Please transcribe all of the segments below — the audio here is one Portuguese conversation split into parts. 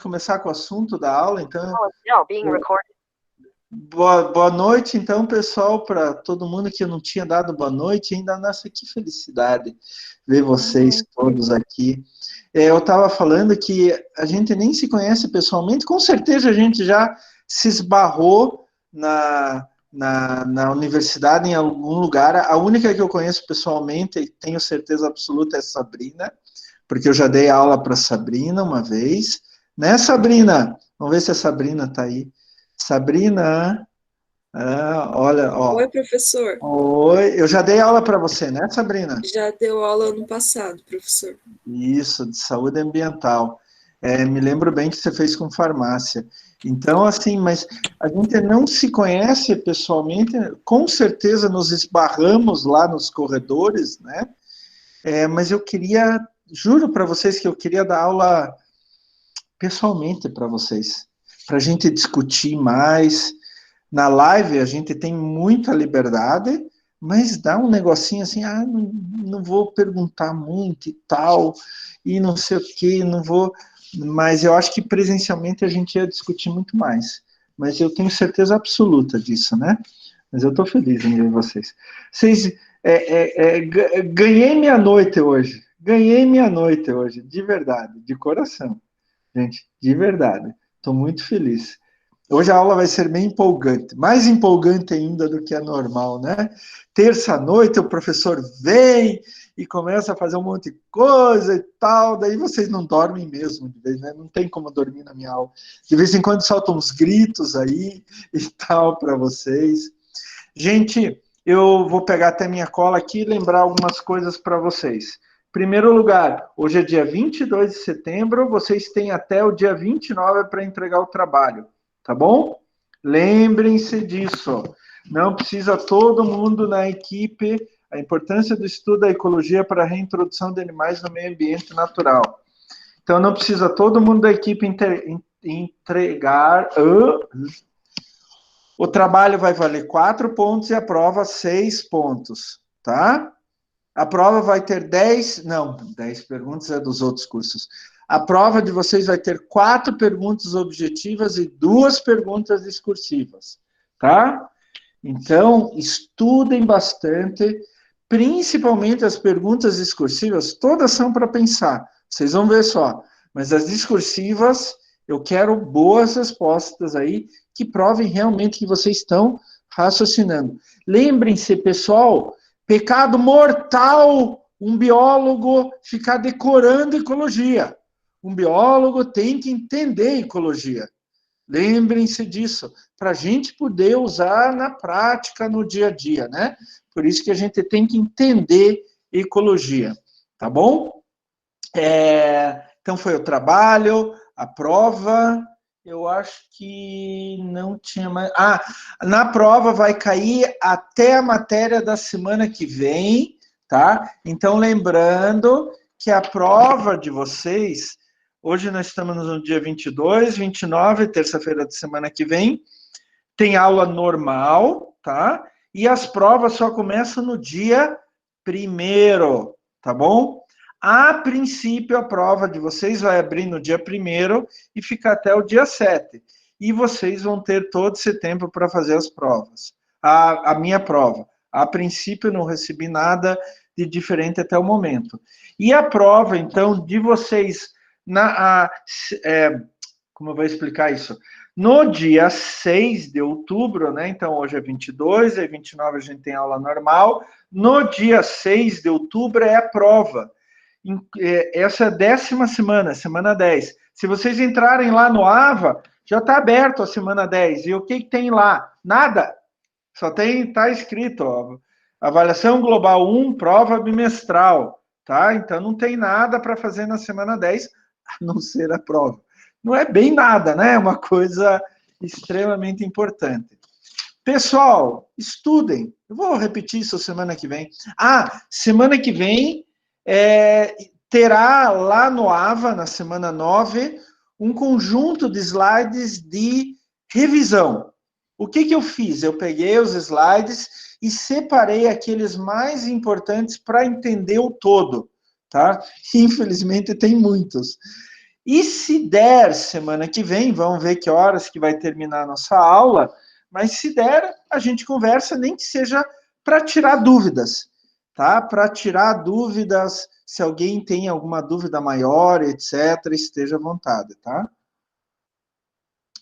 começar com o assunto da aula, então. Não, being recorded. Boa noite, então, pessoal, para todo mundo que eu não tinha dado boa noite, ainda, nossa, que felicidade ver vocês todos aqui. Eu estava falando que a gente nem se conhece pessoalmente, com certeza a gente já se esbarrou na universidade em algum lugar. A única que eu conheço pessoalmente, e tenho certeza absoluta, é Sabrina, porque eu já dei aula para Sabrina uma vez. Né, Sabrina? Vamos ver se a Sabrina está aí. Sabrina, olha, ó. Oi, professor. Oi, eu já dei aula para você, né, Sabrina? Já deu aula ano passado, professor. Isso, de saúde ambiental. Me lembro bem que você fez com farmácia. Então, assim, mas a gente não se conhece pessoalmente, com certeza nos esbarramos lá nos corredores, né? Mas eu queria, juro para vocês que eu queria dar aula pessoalmente para vocês, para a gente discutir mais. Na live a gente tem muita liberdade, mas dá um negocinho assim, não vou perguntar muito e tal, e não sei o que, não vou... Mas eu acho que presencialmente a gente ia discutir muito mais. Mas eu tenho certeza absoluta disso, né? Mas eu estou feliz em ver vocês. Vocês... ganhei minha noite hoje. Ganhei minha noite hoje, de verdade, de coração. Gente, de verdade. Estou muito feliz. Hoje a aula vai ser bem empolgante, mais empolgante ainda do que a normal, né? Terça-noite o professor vem e começa a fazer um monte de coisa e tal, daí vocês não dormem mesmo, de vez, né? Não tem como dormir na minha aula. De vez em quando soltam uns gritos aí e tal para vocês. Gente, eu vou pegar até minha cola aqui e lembrar algumas coisas para vocês. Primeiro lugar, hoje é dia 22 de setembro, vocês têm até o dia 29 para entregar o trabalho. Tá bom? Lembrem-se disso. Não precisa todo mundo na equipe. A importância do estudo da ecologia para a reintrodução de animais no meio ambiente natural. Então, não precisa todo mundo da equipe entregar. O trabalho vai valer 4 pontos e a prova 6 pontos, tá? A prova vai ter 10 perguntas é dos outros cursos. A prova de vocês vai ter 4 perguntas objetivas e 2 perguntas discursivas, tá? Então, estudem bastante, principalmente as perguntas discursivas, todas são para pensar, vocês vão ver só. Mas as discursivas, eu quero boas respostas aí, que provem realmente que vocês estão raciocinando. Lembrem-se, pessoal, pecado mortal um biólogo ficar decorando ecologia. Um biólogo tem que entender ecologia. Lembrem-se disso, para a gente poder usar na prática, no dia a dia, né? Por isso que a gente tem que entender ecologia, tá bom? Então foi o trabalho, a prova, eu acho que não tinha mais... na prova vai cair até a matéria da semana que vem, tá? Então, lembrando que a prova de vocês, hoje nós estamos no dia 22, 29, terça-feira da semana que vem, tem aula normal, tá? E as provas só começam no dia 1º, tá bom? A princípio, a prova de vocês vai abrir no dia 1º e ficar até o dia 7. E vocês vão ter todo esse tempo para fazer as provas. A minha prova. A princípio, eu não recebi nada de diferente até o momento. E a prova, então, de vocês... como eu vou explicar isso? No dia 6 de outubro, né? Então, hoje é 22, e 29 a gente tem aula normal. No dia 6 de outubro é a prova. Essa é a 10ª semana, semana 10. Se vocês entrarem lá no AVA, já está aberto a semana 10. E o que tem lá? Nada. Só está escrito, ó, avaliação global 1, prova bimestral, tá? Então não tem nada para fazer na semana 10, a não ser a prova. Não é bem nada, né? É uma coisa extremamente importante. Pessoal, estudem. Eu vou repetir isso semana que vem. Semana que vem terá lá no AVA, na semana 9, um conjunto de slides de revisão. O que eu fiz? Eu peguei os slides e separei aqueles mais importantes para entender o todo, tá? Infelizmente tem muitos. E se der semana que vem, vamos ver que horas que vai terminar a nossa aula, mas se der, a gente conversa, nem que seja para tirar dúvidas, tá? Para tirar dúvidas, se alguém tem alguma dúvida maior, etc., esteja à vontade, tá?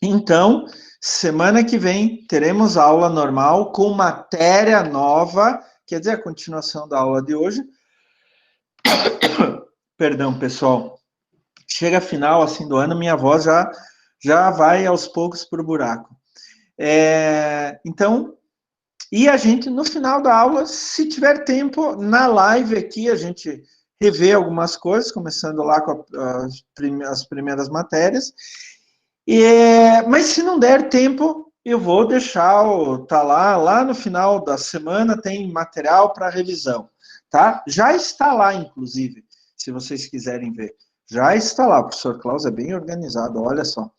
Então, semana que vem teremos aula normal com matéria nova, quer dizer, a continuação da aula de hoje. Perdão, pessoal. Chega final assim do ano, minha voz já vai aos poucos para o buraco. Então, e a gente, no final da aula, se tiver tempo, na live aqui, a gente revê algumas coisas, começando lá com as primeiras matérias. Mas se não der tempo, eu vou deixar, tá lá no final da semana tem material para revisão, tá? Já está lá, inclusive, se vocês quiserem ver. Já está lá, o professor Klaus é bem organizado, olha só.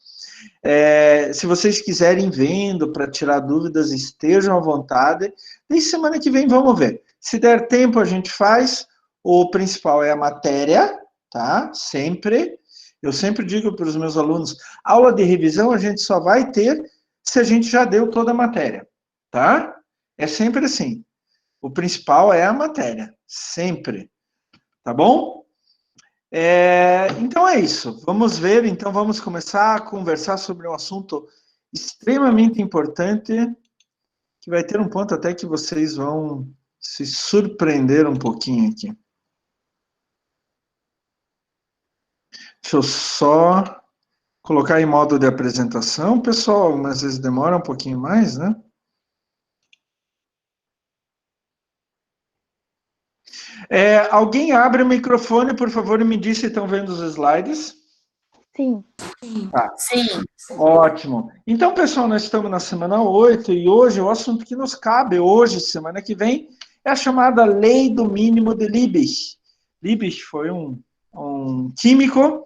Se vocês quiserem vendo para tirar dúvidas, estejam à vontade. E semana que vem vamos ver. Se der tempo, a gente faz. O principal é a matéria, tá? Sempre. Eu sempre digo para os meus alunos, aula de revisão a gente só vai ter se a gente já deu toda a matéria, tá? É sempre assim. O principal é a matéria, sempre. Tá bom? Então é isso. Vamos ver, então vamos começar a conversar sobre um assunto extremamente importante, que vai ter um ponto até que vocês vão se surpreender um pouquinho aqui. Deixa eu só colocar em modo de apresentação, pessoal, mas às vezes demora um pouquinho mais, né? Alguém abre o microfone, por favor, e me diz se estão vendo os slides. Sim. Tá. Sim. Ótimo. Então, pessoal, nós estamos na semana 8 e hoje o assunto que nos cabe hoje, semana que vem, é a chamada Lei do Mínimo de Liebig. Liebig foi um químico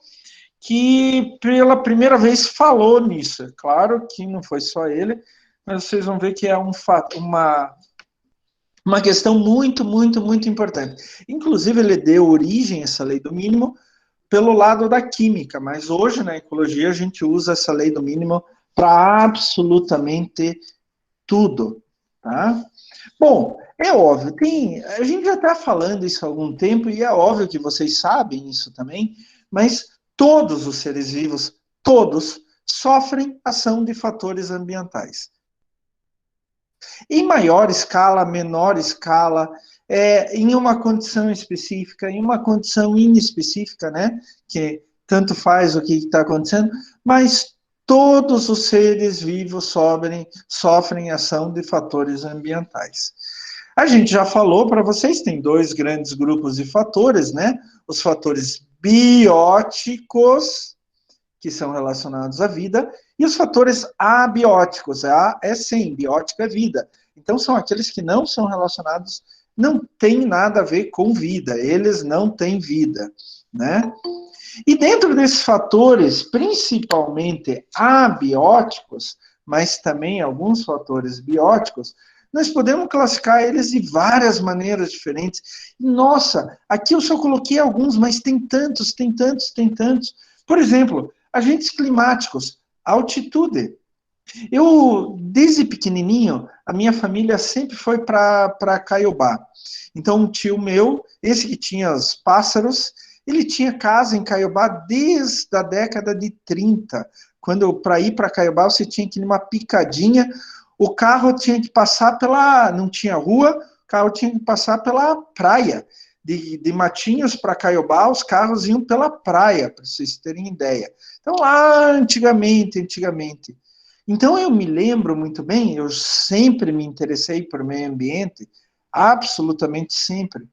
que pela primeira vez falou nisso. Claro que não foi só ele, mas vocês vão ver que é uma questão muito, muito, muito importante. Inclusive, ele deu origem a essa lei do mínimo pelo lado da química, mas hoje na ecologia a gente usa essa lei do mínimo para absolutamente tudo, tá? Bom, é óbvio, a gente já está falando isso há algum tempo e é óbvio que vocês sabem isso também, mas todos os seres vivos, todos, sofrem ação de fatores ambientais. Em maior escala, menor escala, em uma condição específica, em uma condição inespecífica, né? Que tanto faz o que está acontecendo, mas todos os seres vivos sofrem ação de fatores ambientais. A gente já falou para vocês, tem dois grandes grupos de fatores, né? Os fatores bióticos, que são relacionados à vida, e os fatores abióticos. Sim, biótico é vida. Então, são aqueles que não são relacionados, não tem nada a ver com vida, eles não têm vida, né? E dentro desses fatores, principalmente abióticos, mas também alguns fatores bióticos, nós podemos classificar eles de várias maneiras diferentes. Nossa, aqui eu só coloquei alguns, mas tem tantos, tem tantos, tem tantos. Por exemplo, agentes climáticos, altitude. Eu, desde pequenininho, a minha família sempre foi para Caiobá. Então, um tio meu, esse que tinha os pássaros, ele tinha casa em Caiobá desde a década de 30. Quando para ir para Caiobá, você tinha que ir numa picadinha, o carro tinha que passar não tinha rua, o carro tinha que passar pela praia. De Matinhos para Caiobá, os carros iam pela praia, para vocês terem ideia. Então, lá antigamente. Então, eu me lembro muito bem, eu sempre me interessei por meio ambiente, absolutamente sempre.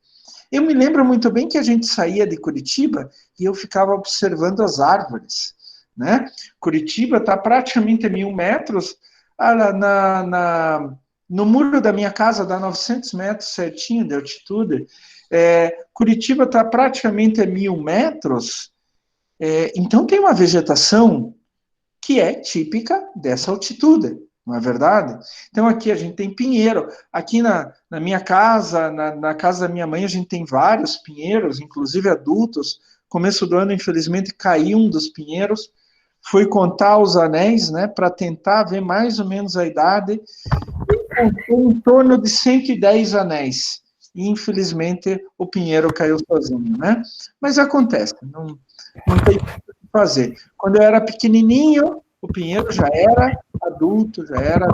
Eu me lembro muito bem que a gente saía de Curitiba e eu ficava observando as árvores, né? Curitiba está praticamente a 1.000 metros, no muro da minha casa dá 900 metros certinho de altitude. Curitiba está praticamente a 1.000 metros, então tem uma vegetação que é típica dessa altitude, não é verdade? Então aqui a gente tem pinheiro, aqui na minha casa, na casa da minha mãe, a gente tem vários pinheiros, inclusive adultos, começo do ano, infelizmente, caiu um dos pinheiros. Fui contar os anéis, né, para tentar ver mais ou menos a idade. Em torno de 110 anéis. E, infelizmente, o pinheiro caiu sozinho, né? Mas acontece, não tem o que fazer. Quando eu era pequenininho, o pinheiro já era adulto, já era...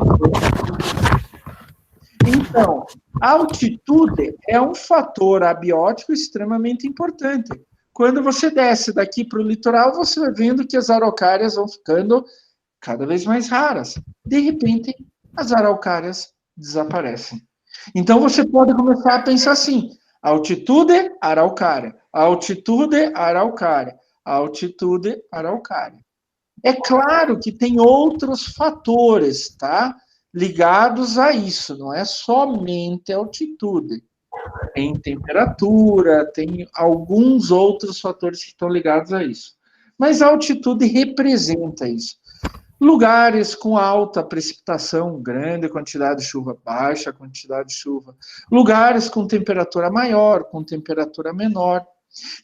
Então, a altitude é um fator abiótico extremamente importante. Quando você desce daqui para o litoral, você vai vendo que as araucárias vão ficando cada vez mais raras. De repente, as araucárias desaparecem. Então, você pode começar a pensar assim: altitude, araucária. Altitude, araucária. Altitude, araucária. É claro que tem outros fatores, tá? Ligados a isso, não é somente a altitude. Tem temperatura, tem alguns outros fatores que estão ligados a isso. Mas a altitude representa isso. Lugares com alta precipitação, grande quantidade de chuva, baixa quantidade de chuva. Lugares com temperatura maior, com temperatura menor.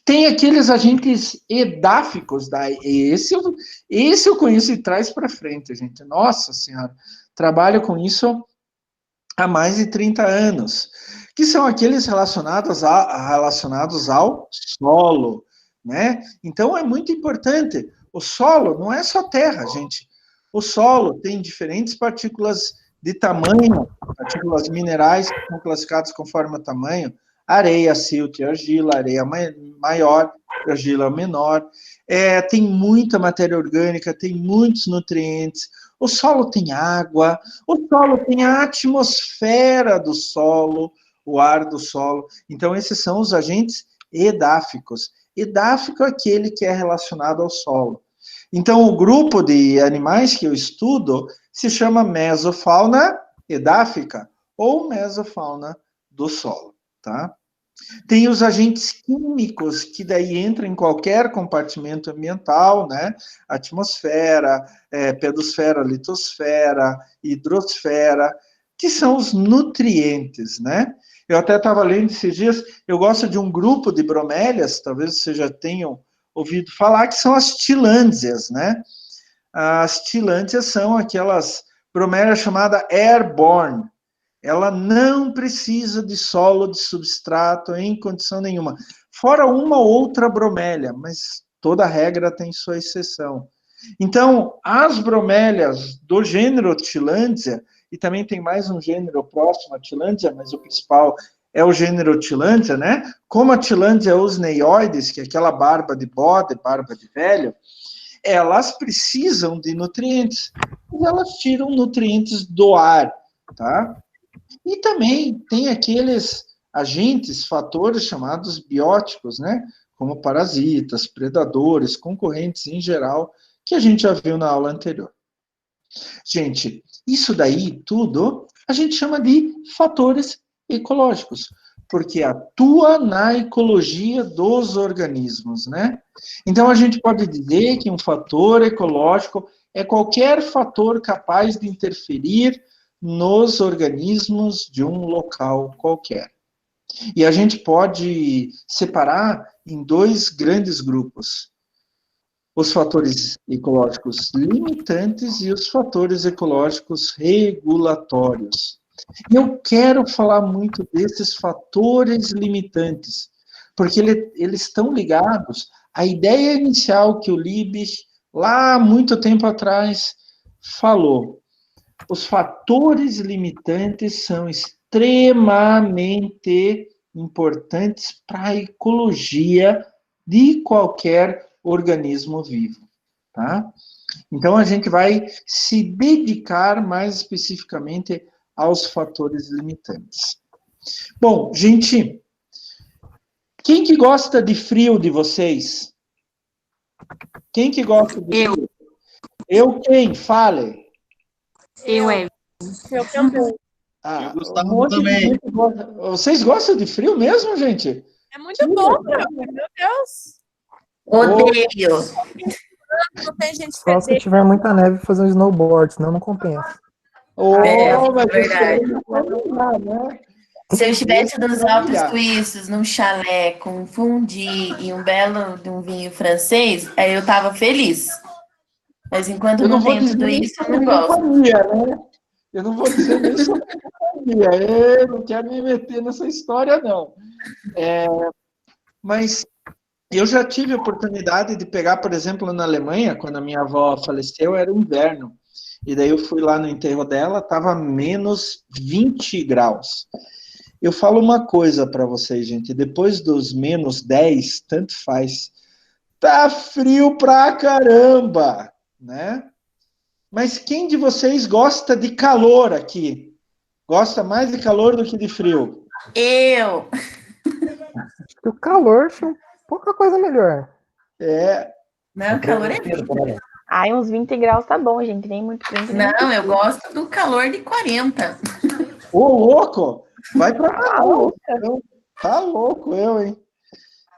Tem aqueles agentes edáficos, esse eu conheço de trás para frente, gente. Nossa Senhora, trabalho com isso há mais de 30 anos, que são aqueles relacionados ao solo, né? Então, é muito importante. O solo não é só terra, gente. O solo tem diferentes partículas de tamanho, partículas minerais que são classificadas conforme o tamanho, areia, silt, argila, areia maior, argila menor. Tem muita matéria orgânica, tem muitos nutrientes. O solo tem água, o solo tem a atmosfera do solo, o ar do solo. Então, esses são os agentes edáficos. Edáfico é aquele que é relacionado ao solo. Então, o grupo de animais que eu estudo se chama mesofauna edáfica ou mesofauna do solo, tá? Tem os agentes químicos, que daí entram em qualquer compartimento ambiental, né? Atmosfera, pedosfera, litosfera, hidrosfera, que são os nutrientes, né? Eu até estava lendo esses dias, eu gosto de um grupo de bromélias, talvez vocês já tenham ouvido falar, que são as tilândias, né? As tilândias são aquelas bromélias chamadas airborne. Ela não precisa de solo, de substrato, em condição nenhuma. Fora uma ou outra bromélia, mas toda regra tem sua exceção. Então, as bromélias do gênero Tillandsia, e também tem mais um gênero próximo a Tillandsia, mas o principal é o gênero Tillandsia, né? Como a Tillandsia usneioides, que é aquela barba de bode, barba de velho, elas precisam de nutrientes, e elas tiram nutrientes do ar, tá? E também tem aqueles agentes, fatores chamados bióticos, né? Como parasitas, predadores, concorrentes em geral, que a gente já viu na aula anterior. Gente, isso daí tudo a gente chama de fatores ecológicos, porque atua na ecologia dos organismos, né? Então a gente pode dizer que um fator ecológico é qualquer fator capaz de interferir nos organismos de um local qualquer. E a gente pode separar em dois grandes grupos: os fatores ecológicos limitantes e os fatores ecológicos regulatórios. E eu quero falar muito desses fatores limitantes, porque eles estão ligados à ideia inicial que o Liebig, lá muito tempo atrás, falou. Os fatores limitantes são extremamente importantes para a ecologia de qualquer organismo vivo, tá? Então, a gente vai se dedicar mais especificamente aos fatores limitantes. Bom, gente, quem que gosta de frio de vocês? Quem que gosta de frio? Eu quem? Fale. Eu também. Ah, Eu gostava também. Vocês gostam de frio mesmo, gente? É muito bom, meu Deus. Odeio. Não tem gente Só se tiver muita neve fazer um snowboard, senão não compensa. Mas verdade. né? Se eu estivesse nos Alpes Olha, Suíços, num chalé com um fondue e um belo de um vinho francês, aí eu tava feliz. Mas enquanto eu não não vou tenho dizer tudo nem isso, eu não sobre gosto. companhia, né? Eu não vou dizer nem sobre companhia. Eu não quero me meter nessa história, não. Mas eu já tive a oportunidade de pegar, por exemplo, na Alemanha, quando a minha avó faleceu, era inverno. E daí eu fui lá no enterro dela, estava menos 20 graus. Eu falo uma coisa para vocês, gente. Depois dos menos 10, tanto faz. Tá frio pra caramba, né? Mas quem de vocês gosta de calor aqui? Gosta mais de calor do que de frio? Eu, Acho que o calor tinha pouca coisa melhor. É, não, o calor é vida. Ai, uns 20 graus tá bom, gente. Nem muito quente, nem muito Não, eu frio. gosto do calor de 40. ô louco! Vai para Tá Manaus, louca. então. Tá louco eu, hein?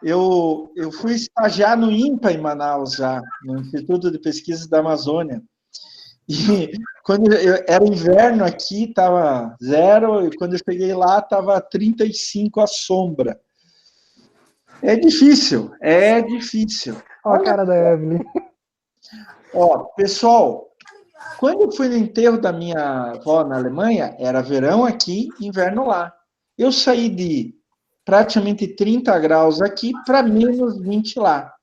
Eu fui estagiar no INPA em Manaus já, no Instituto de Pesquisa da Amazônia. E quando era inverno aqui, estava zero, e quando eu cheguei lá, estava 35 à sombra. É difícil, é difícil. Olha a cara da Evelyn. Ó, pessoal, quando eu fui no enterro da minha avó na Alemanha, era verão aqui, inverno lá. Eu saí de praticamente 30 graus aqui para menos 20 lá.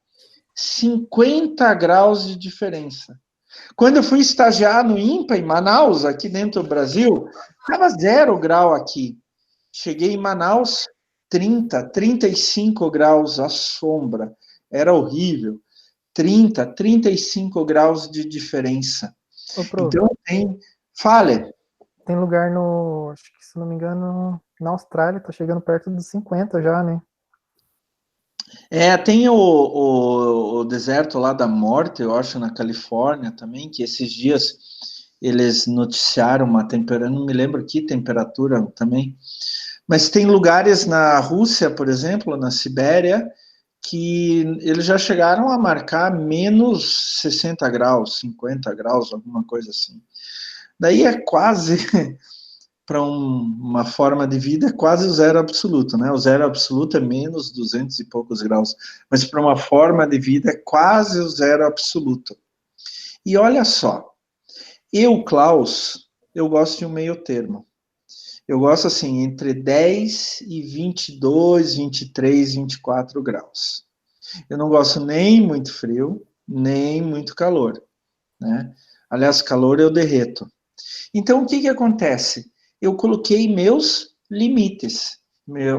50 graus de diferença. Quando eu fui estagiar no INPA, em Manaus, aqui dentro do Brasil, estava 0 grau aqui. Cheguei em Manaus, 30, 35 graus à sombra. Era horrível. 30, 35 graus de diferença. Ô, Pro, Então, fale. tem lugar no, acho que se não me engano, na Austrália, tá chegando perto dos 50 já, né? Tem o deserto lá da morte, eu acho, na Califórnia também, que esses dias eles noticiaram uma temperatura, não me lembro que temperatura também, mas tem lugares na Rússia, por exemplo, na Sibéria, que eles já chegaram a marcar menos 60 graus, 50 graus, alguma coisa assim. Daí é quase, para uma forma de vida, é quase o zero absoluto, né? O zero absoluto é menos 200 e poucos graus, mas para uma forma de vida é quase o zero absoluto. E olha só, eu, Klaus, eu gosto de um meio termo. Eu gosto assim, entre 10 e 22, 23, 24 graus. Eu não gosto nem muito frio, nem muito calor, né? Aliás, calor eu derreto. Então, o que acontece? Eu coloquei meus limites.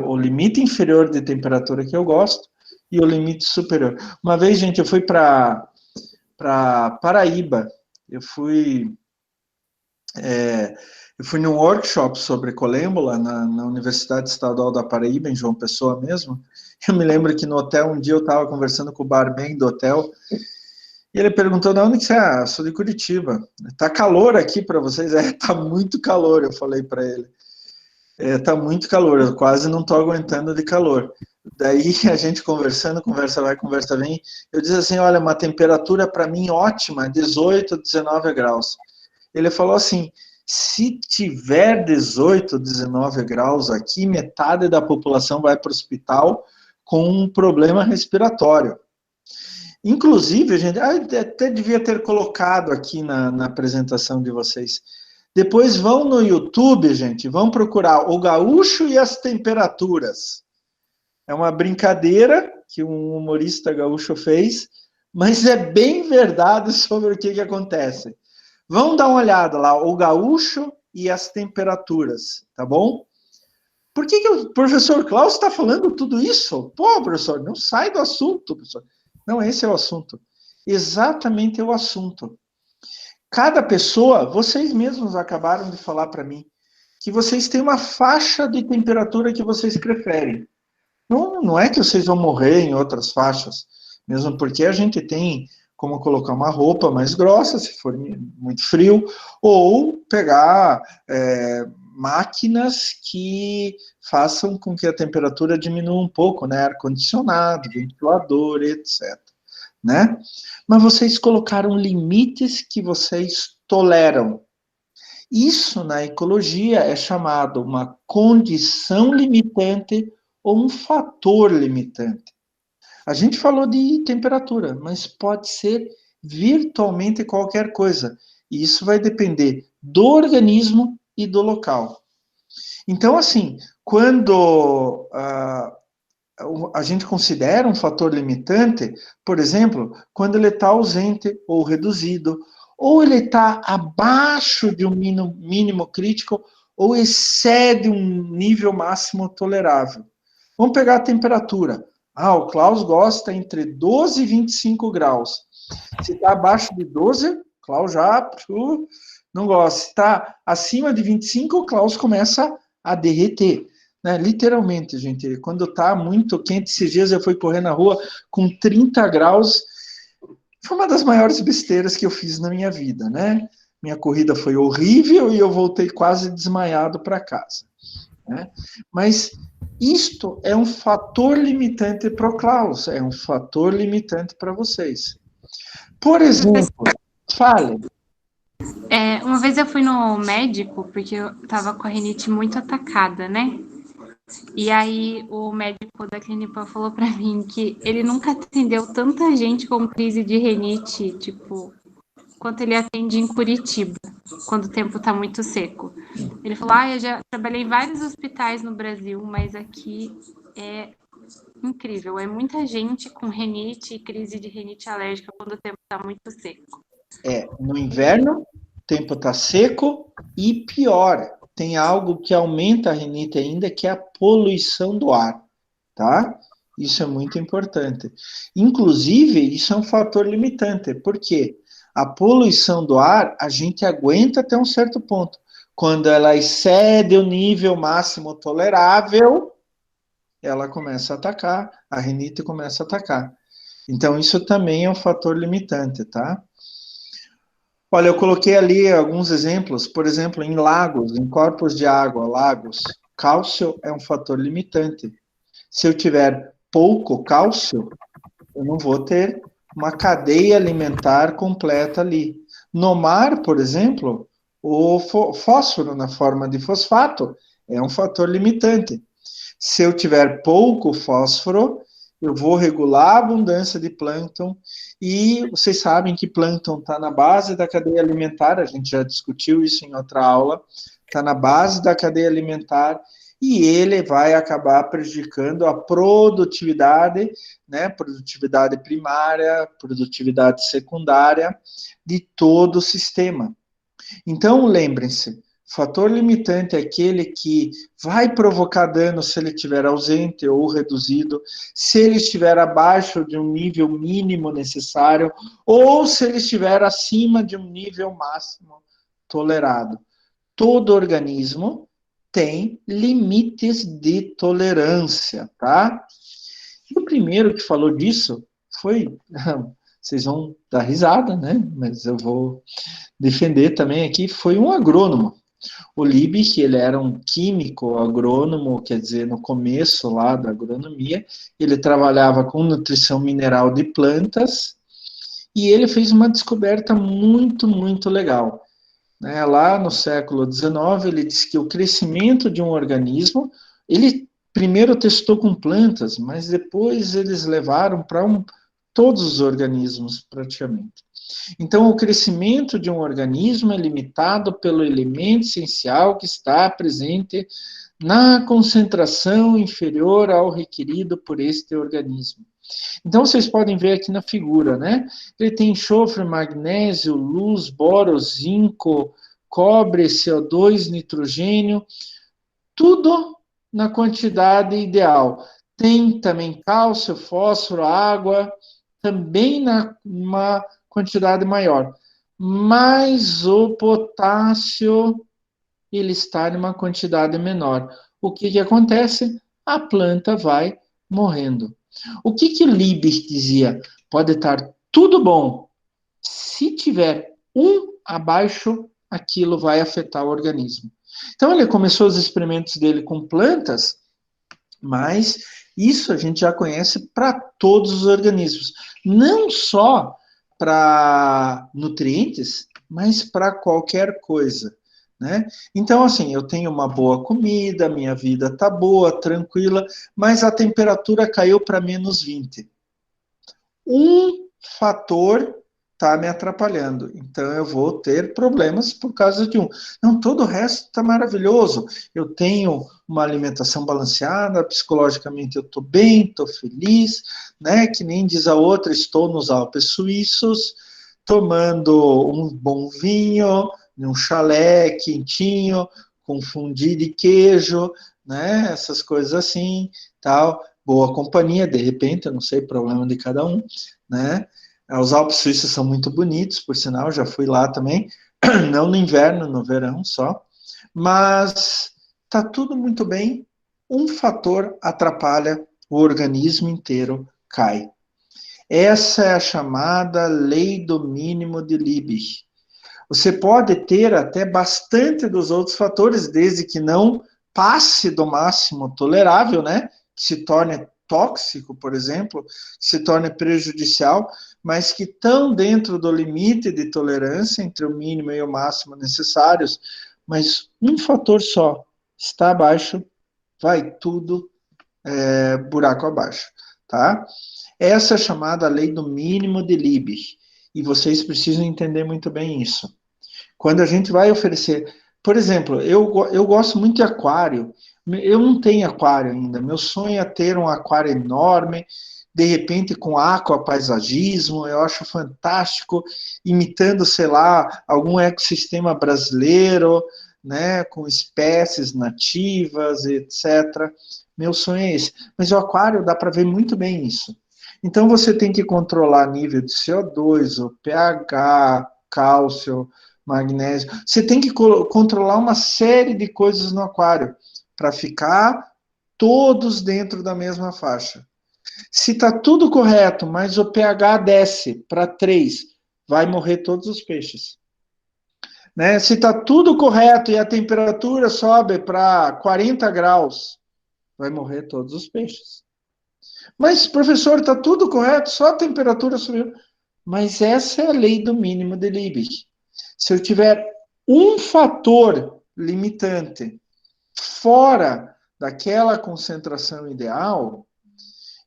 O limite inferior de temperatura que eu gosto e o limite superior. Uma vez, gente, eu fui para Paraíba. Eu fui num workshop sobre colêmbola na Universidade Estadual da Paraíba, em João Pessoa mesmo. Eu me lembro que no hotel, um dia eu estava conversando com o barman do hotel, e ele perguntou, de onde que você é? Ah, sou de Curitiba. Tá calor aqui para vocês? Tá muito calor, eu falei para ele. Tá muito calor, eu quase não tô aguentando de calor. Daí a gente conversando, conversa vai, conversa vem, eu disse assim, olha, uma temperatura para mim ótima, 18, 19 graus. Ele falou assim, se tiver 18, 19 graus aqui, metade da população vai para o hospital com um problema respiratório. Inclusive, a gente até devia ter colocado aqui na apresentação de vocês. Depois vão no YouTube, gente, vão procurar o gaúcho e as temperaturas. É uma brincadeira que um humorista gaúcho fez, mas é bem verdade sobre o que acontece. Vão dar uma olhada lá, o gaúcho e as temperaturas, tá bom? Por que o professor Klaus está falando tudo isso? Pô, professor, não sai do assunto, professor. Não, esse é o assunto. Exatamente é o assunto. Cada pessoa, vocês mesmos acabaram de falar para mim, que vocês têm uma faixa de temperatura que vocês preferem. Não é que vocês vão morrer em outras faixas, mesmo porque a gente tem como colocar uma roupa mais grossa, se for muito frio, ou pegar máquinas que façam com que a temperatura diminua um pouco, né? Ar-condicionado, ventilador, etc. Né? Mas vocês colocaram limites que vocês toleram. Isso, na ecologia, é chamado uma condição limitante ou um fator limitante. A gente falou de temperatura, mas pode ser virtualmente qualquer coisa. E isso vai depender do organismo e do local. Então, assim, quando a gente considera um fator limitante, por exemplo, quando ele está ausente ou reduzido, ou ele está abaixo de um mínimo crítico, ou excede um nível máximo tolerável. Vamos pegar a temperatura. O Klaus gosta entre 12 e 25 graus. Se está abaixo de 12, o Klaus já não gosta. Se está acima de 25, o Klaus começa a derreter. Né? Literalmente, gente. Quando está muito quente, esses dias eu fui correr na rua com 30 graus. Foi uma das maiores besteiras que eu fiz na minha vida, né? Minha corrida foi horrível e eu voltei quase desmaiado para casa. Né? Mas isto é um fator limitante para o Klaus, é um fator limitante para vocês. Por exemplo, fale. Uma vez eu fui no médico, porque eu tava com a rinite muito atacada, né? E aí o médico da clínica falou pra mim que ele nunca atendeu tanta gente com crise de rinite, tipo, quanto ele atende em Curitiba, quando o tempo tá muito seco. Ele falou, eu já trabalhei em vários hospitais no Brasil, mas aqui é incrível, é muita gente com rinite e crise de rinite alérgica quando o tempo tá muito seco. No inverno, o tempo tá seco e pior, tem algo que aumenta a rinite ainda, que é a poluição do ar, tá? Isso é muito importante. Inclusive, isso é um fator limitante. Por quê? A poluição do ar, a gente aguenta até um certo ponto. Quando ela excede o nível máximo tolerável, ela começa a atacar, a rinite começa a atacar. Então, isso também é um fator limitante, tá? Olha, eu coloquei ali alguns exemplos, por exemplo, em lagos, em corpos de água, lagos, cálcio é um fator limitante. Se eu tiver pouco cálcio, eu não vou ter uma cadeia alimentar completa ali. No mar, por exemplo, o fósforo na forma de fosfato é um fator limitante. Se eu tiver pouco fósforo, eu vou regular a abundância de plâncton, e vocês sabem que plâncton está na base da cadeia alimentar, a gente já discutiu isso em outra aula, está na base da cadeia alimentar, e ele vai acabar prejudicando a produtividade, né, produtividade primária, produtividade secundária de todo o sistema. Então, lembrem-se, fator limitante é aquele que vai provocar dano se ele estiver ausente ou reduzido, se ele estiver abaixo de um nível mínimo necessário, ou se ele estiver acima de um nível máximo tolerado. Todo organismo tem limites de tolerância, tá? E o primeiro que falou disso foi... Vocês vão dar risada, né? Mas eu vou defender também aqui, foi um agrônomo. O Liebig, ele era um químico agrônomo, quer dizer, no começo lá da agronomia, ele trabalhava com nutrição mineral de plantas, e ele fez uma descoberta muito, muito legal. Né? Lá no século XIX, ele disse que o crescimento de um organismo, ele primeiro testou com plantas, mas depois eles levaram para todos os organismos, praticamente. Então, o crescimento de um organismo é limitado pelo elemento essencial que está presente na concentração inferior ao requerido por este organismo. Então, vocês podem ver aqui na figura, né? Ele tem enxofre, magnésio, luz, boro, zinco, cobre, CO2, nitrogênio, tudo na quantidade ideal. Tem também cálcio, fósforo, água, também numa quantidade maior. Mas o potássio, ele está em uma quantidade menor. O que acontece? A planta vai morrendo. O que Liebig dizia? Pode estar tudo bom. Se tiver um abaixo, aquilo vai afetar o organismo. Então, ele começou os experimentos dele com plantas, mas isso a gente já conhece para todos os organismos. Não só para nutrientes, mas para qualquer coisa. né? Então, assim, eu tenho uma boa comida, minha vida tá boa, tranquila, mas a temperatura caiu para menos 20. Um fator está me atrapalhando, então eu vou ter problemas por causa de um. Não, todo o resto está maravilhoso. Eu tenho uma alimentação balanceada, psicologicamente eu estou bem, estou feliz, né? Que nem diz a outra, estou nos Alpes Suíços, tomando um bom vinho, num chalé quentinho, com fondue de queijo, né? Essas coisas assim, tal. Boa companhia, de repente, eu não sei, problema de cada um, né? Os Alpes Suíços são muito bonitos, por sinal, já fui lá também, não no inverno, no verão só, mas tá tudo muito bem. Um fator atrapalha, o organismo inteiro cai. Essa é a chamada lei do mínimo de Liebig. Você pode ter até bastante dos outros fatores, desde que não passe do máximo tolerável, né? Que se torne tóxico, por exemplo, que se torne prejudicial, mas que estão dentro do limite de tolerância entre o mínimo e o máximo necessários, mas um fator só está abaixo, vai tudo buraco abaixo, tá? Essa é chamada lei do mínimo de Liebig, e vocês precisam entender muito bem isso. Quando a gente vai oferecer, por exemplo, eu gosto muito de aquário, eu não tenho aquário ainda, meu sonho é ter um aquário enorme, de repente com aquapaisagismo, eu acho fantástico, imitando, sei lá, algum ecossistema brasileiro, né, com espécies nativas, etc. Meu sonho é esse. Mas o aquário dá para ver muito bem isso. Então você tem que controlar nível de CO2, o pH, cálcio, magnésio. Você tem que controlar uma série de coisas no aquário para ficar todos dentro da mesma faixa. Se está tudo correto, mas o pH desce para 3, vai morrer todos os peixes. Né? Se está tudo correto e a temperatura sobe para 40 graus, vai morrer todos os peixes. Mas, professor, está tudo correto, só a temperatura subiu. Mas essa é a lei do mínimo de Liebig. Se eu tiver um fator limitante fora daquela concentração ideal,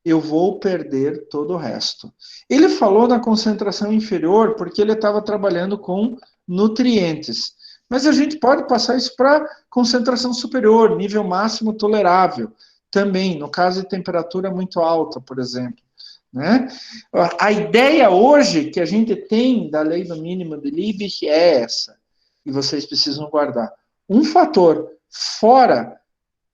eu vou perder todo o resto. Ele falou na concentração inferior porque ele estava trabalhando com nutrientes. Mas a gente pode passar isso para concentração superior, nível máximo tolerável. Também, no caso de temperatura muito alta, por exemplo. Né? A ideia hoje que a gente tem da lei do mínimo de Liebig é essa. E vocês precisam guardar. Um fator fora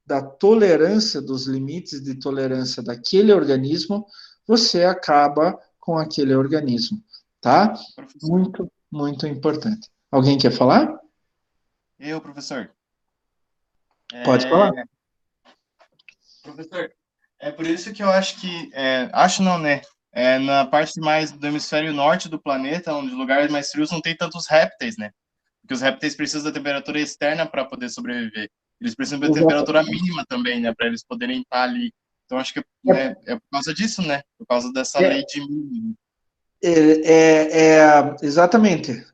da tolerância, dos limites de tolerância daquele organismo, você acaba com aquele organismo. Tá? Muito, muito importante. Alguém quer falar? Eu, professor. Pode falar. Professor, é por isso que eu acho que... acho não, né? Na parte mais do hemisfério norte do planeta, onde lugares mais frios não tem tantos répteis, né? Porque os répteis precisam da temperatura externa para poder sobreviver. Eles precisam da temperatura mínima também, né? Para eles poderem estar ali. Então, acho que é por causa disso, né? Por causa dessa lei de mínimo. Exatamente.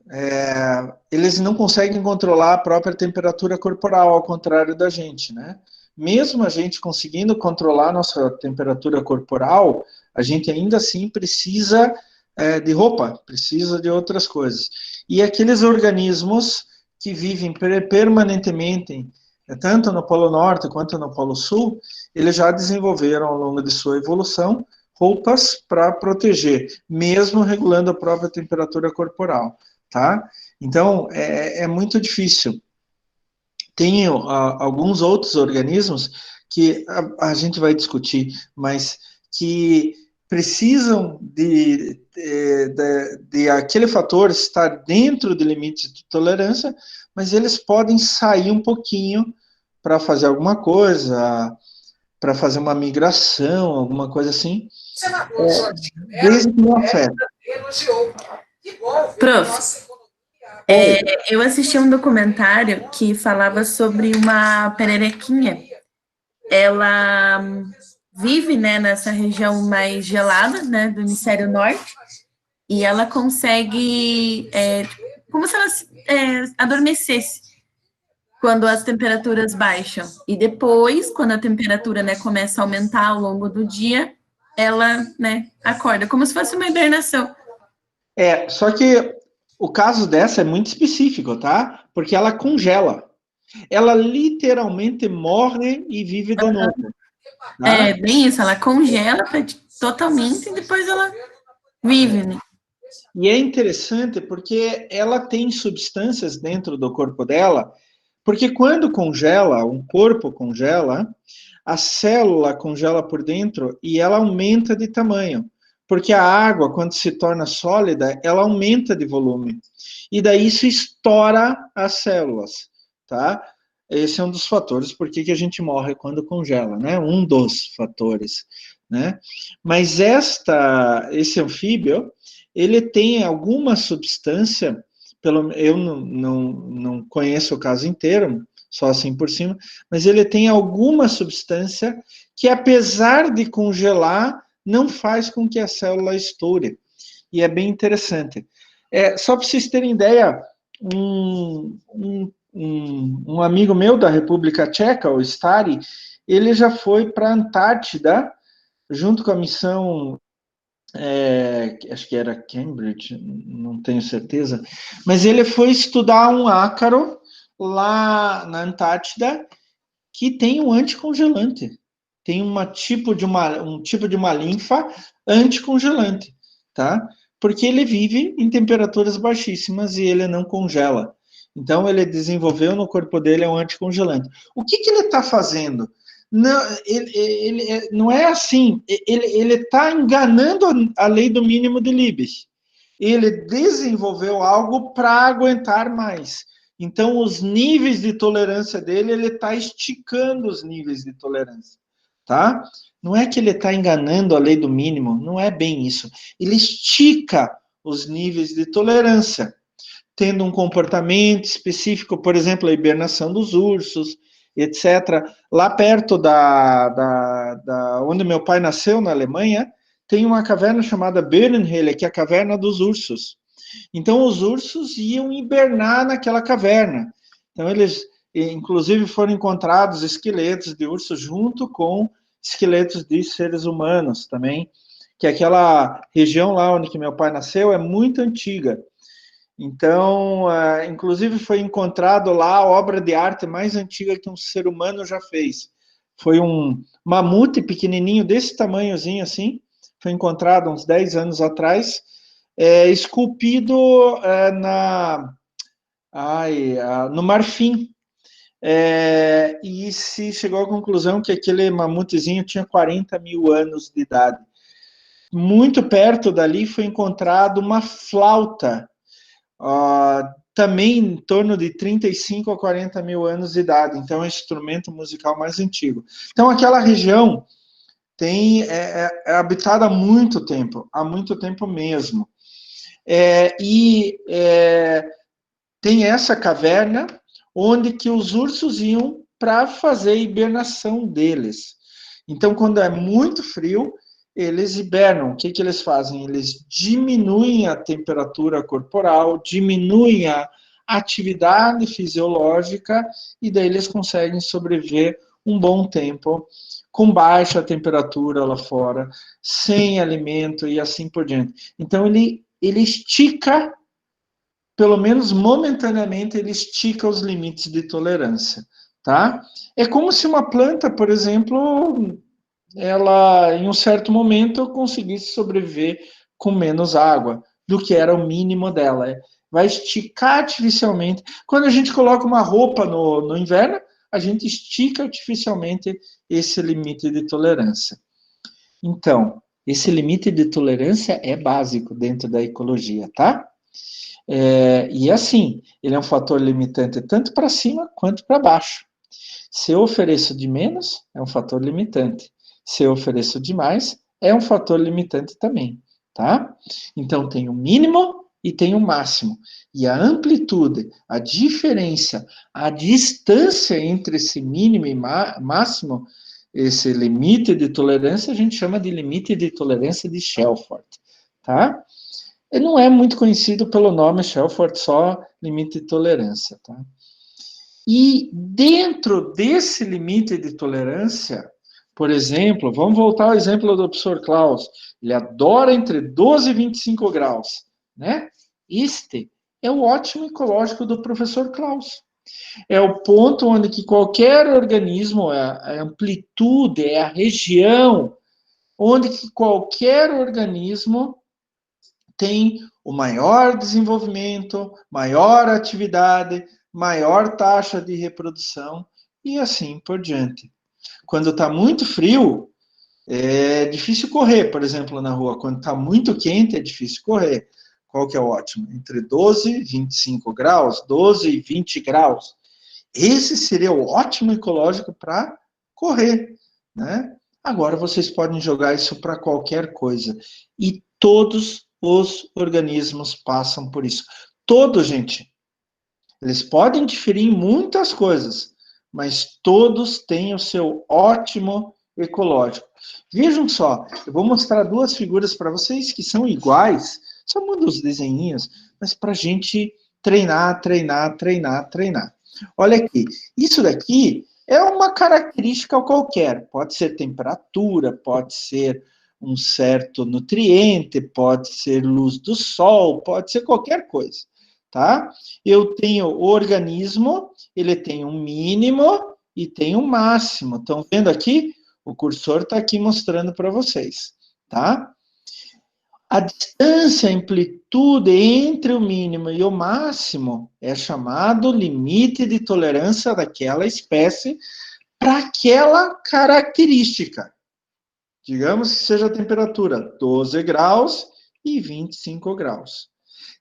Eles não conseguem controlar a própria temperatura corporal, ao contrário da gente, né? Mesmo a gente conseguindo controlar a nossa temperatura corporal, a gente ainda assim precisa de roupa, precisa de outras coisas. E aqueles organismos que vivem permanentemente, tanto no Polo Norte quanto no Polo Sul, eles já desenvolveram ao longo de sua evolução roupas para proteger, mesmo regulando a própria temperatura corporal, tá? Então, é muito difícil. Tem alguns outros organismos que a gente vai discutir, mas que precisam de aquele fator estar dentro do limite de tolerância, mas eles podem sair um pouquinho para fazer alguma coisa, para fazer uma migração, alguma coisa assim, desde que não afeta. Prof, eu assisti um documentário que falava sobre uma pererequinha. Ela vive, né, nessa região mais gelada, né, do hemisfério norte, e ela consegue, como se ela adormecesse. quando as temperaturas baixam. E depois, quando a temperatura, né, começa a aumentar ao longo do dia, ela, né, acorda, como se fosse uma hibernação. Só que o caso dessa é muito específico, tá? Porque ela congela. Ela literalmente morre e vive de novo. Tá? É, bem isso, ela congela totalmente e depois ela vive, né? E é interessante porque ela tem substâncias dentro do corpo dela, porque quando congela, um corpo congela, a célula congela por dentro e ela aumenta de tamanho. Porque a água, quando se torna sólida, ela aumenta de volume. E daí isso estoura as células, tá? Esse é um dos fatores por que a gente morre quando congela, né? Um dos fatores, né? Mas esse anfíbio, ele tem alguma substância, eu não conheço o caso inteiro, só assim por cima, mas ele tem alguma substância que, apesar de congelar, não faz com que a célula estoure. E é bem interessante. Só para vocês terem ideia, um amigo meu da República Tcheca, o Stari, ele já foi para a Antártida, junto com a missão, acho que era Cambridge, não tenho certeza, mas ele foi estudar um ácaro lá na Antártida que tem um anticongelante. Tem um tipo de uma linfa anticongelante, tá? Porque ele vive em temperaturas baixíssimas e ele não congela. Então, ele desenvolveu no corpo dele um anticongelante. O que ele está fazendo? Não, ele não é assim. Ele está enganando a lei do mínimo de Lebesgue. Ele desenvolveu algo para aguentar mais. Então, os níveis de tolerância dele, ele está esticando os níveis de tolerância, tá? Não é que ele está enganando a lei do mínimo, não é bem isso. Ele estica os níveis de tolerância, tendo um comportamento específico, por exemplo, a hibernação dos ursos, etc. Lá perto da onde meu pai nasceu, na Alemanha, tem uma caverna chamada Bernenhöhle, que é a caverna dos ursos. Então, os ursos iam hibernar naquela caverna. Então, eles, inclusive, foram encontrados esqueletos de ursos junto com esqueletos de seres humanos também, que aquela região lá onde que meu pai nasceu é muito antiga. Então, inclusive, foi encontrado lá a obra de arte mais antiga que um ser humano já fez. Foi um mamute pequenininho, desse tamanhozinho assim, foi encontrado uns 10 anos atrás, esculpido no marfim. E se chegou à conclusão que aquele mamutezinho tinha 40 mil anos de idade. Muito perto dali foi encontrado uma flauta, também em torno de 35 a 40 mil anos de idade. Então, é o instrumento musical mais antigo. Então, aquela região é habitada há muito tempo mesmo. Tem essa caverna onde que os ursos iam para fazer a hibernação deles. Então, quando é muito frio, eles hibernam. O que eles fazem? Eles diminuem a temperatura corporal, diminuem a atividade fisiológica, e daí eles conseguem sobreviver um bom tempo, com baixa temperatura lá fora, sem alimento e assim por diante. Então, ele estica, pelo menos momentaneamente, ele estica os limites de tolerância, tá? É como se uma planta, por exemplo, ela, em um certo momento, conseguisse sobreviver com menos água do que era o mínimo dela. Vai esticar artificialmente. Quando a gente coloca uma roupa no inverno, a gente estica artificialmente esse limite de tolerância. Então, esse limite de tolerância é básico dentro da ecologia, tá? E assim, ele é um fator limitante tanto para cima quanto para baixo. Se eu ofereço de menos, é um fator limitante. Se eu ofereço demais, é um fator limitante também, tá? Então, tem o mínimo e tem o máximo. E a amplitude, a diferença, a distância entre esse mínimo e máximo, esse limite de tolerância, a gente chama de limite de tolerância de Shelford, tá? Ele não é muito conhecido pelo nome Shelford, só limite de tolerância, tá? E dentro desse limite de tolerância, por exemplo, vamos voltar ao exemplo do professor Klaus, ele adora entre 12 e 25 graus, né? Este é o ótimo ecológico do professor Klaus. É o ponto onde que qualquer organismo, a amplitude, é a região onde que qualquer organismo tem o maior desenvolvimento, maior atividade, maior taxa de reprodução e assim por diante. Quando está muito frio, é difícil correr, por exemplo, na rua. Quando está muito quente, é difícil correr. Qual que é o ótimo? Entre 12 e 25 graus, 12 e 20 graus. Esse seria o ótimo ecológico para correr, né? Agora vocês podem jogar isso para qualquer coisa. E todos os organismos passam por isso. Todos, gente. Eles podem diferir em muitas coisas, mas todos têm o seu ótimo ecológico. Vejam só, eu vou mostrar duas figuras para vocês que são iguais, só muda os desenhinhos, mas para a gente treinar. Olha aqui, isso daqui é uma característica qualquer, pode ser temperatura, pode ser um certo nutriente, pode ser luz do sol, pode ser qualquer coisa, tá? Eu tenho o organismo, ele tem um mínimo e tem um máximo. Estão vendo aqui? O cursor está aqui mostrando para vocês, tá? A distância, a amplitude entre o mínimo e o máximo é chamado limite de tolerância daquela espécie para aquela característica. Digamos que seja a temperatura 12 graus e 25 graus.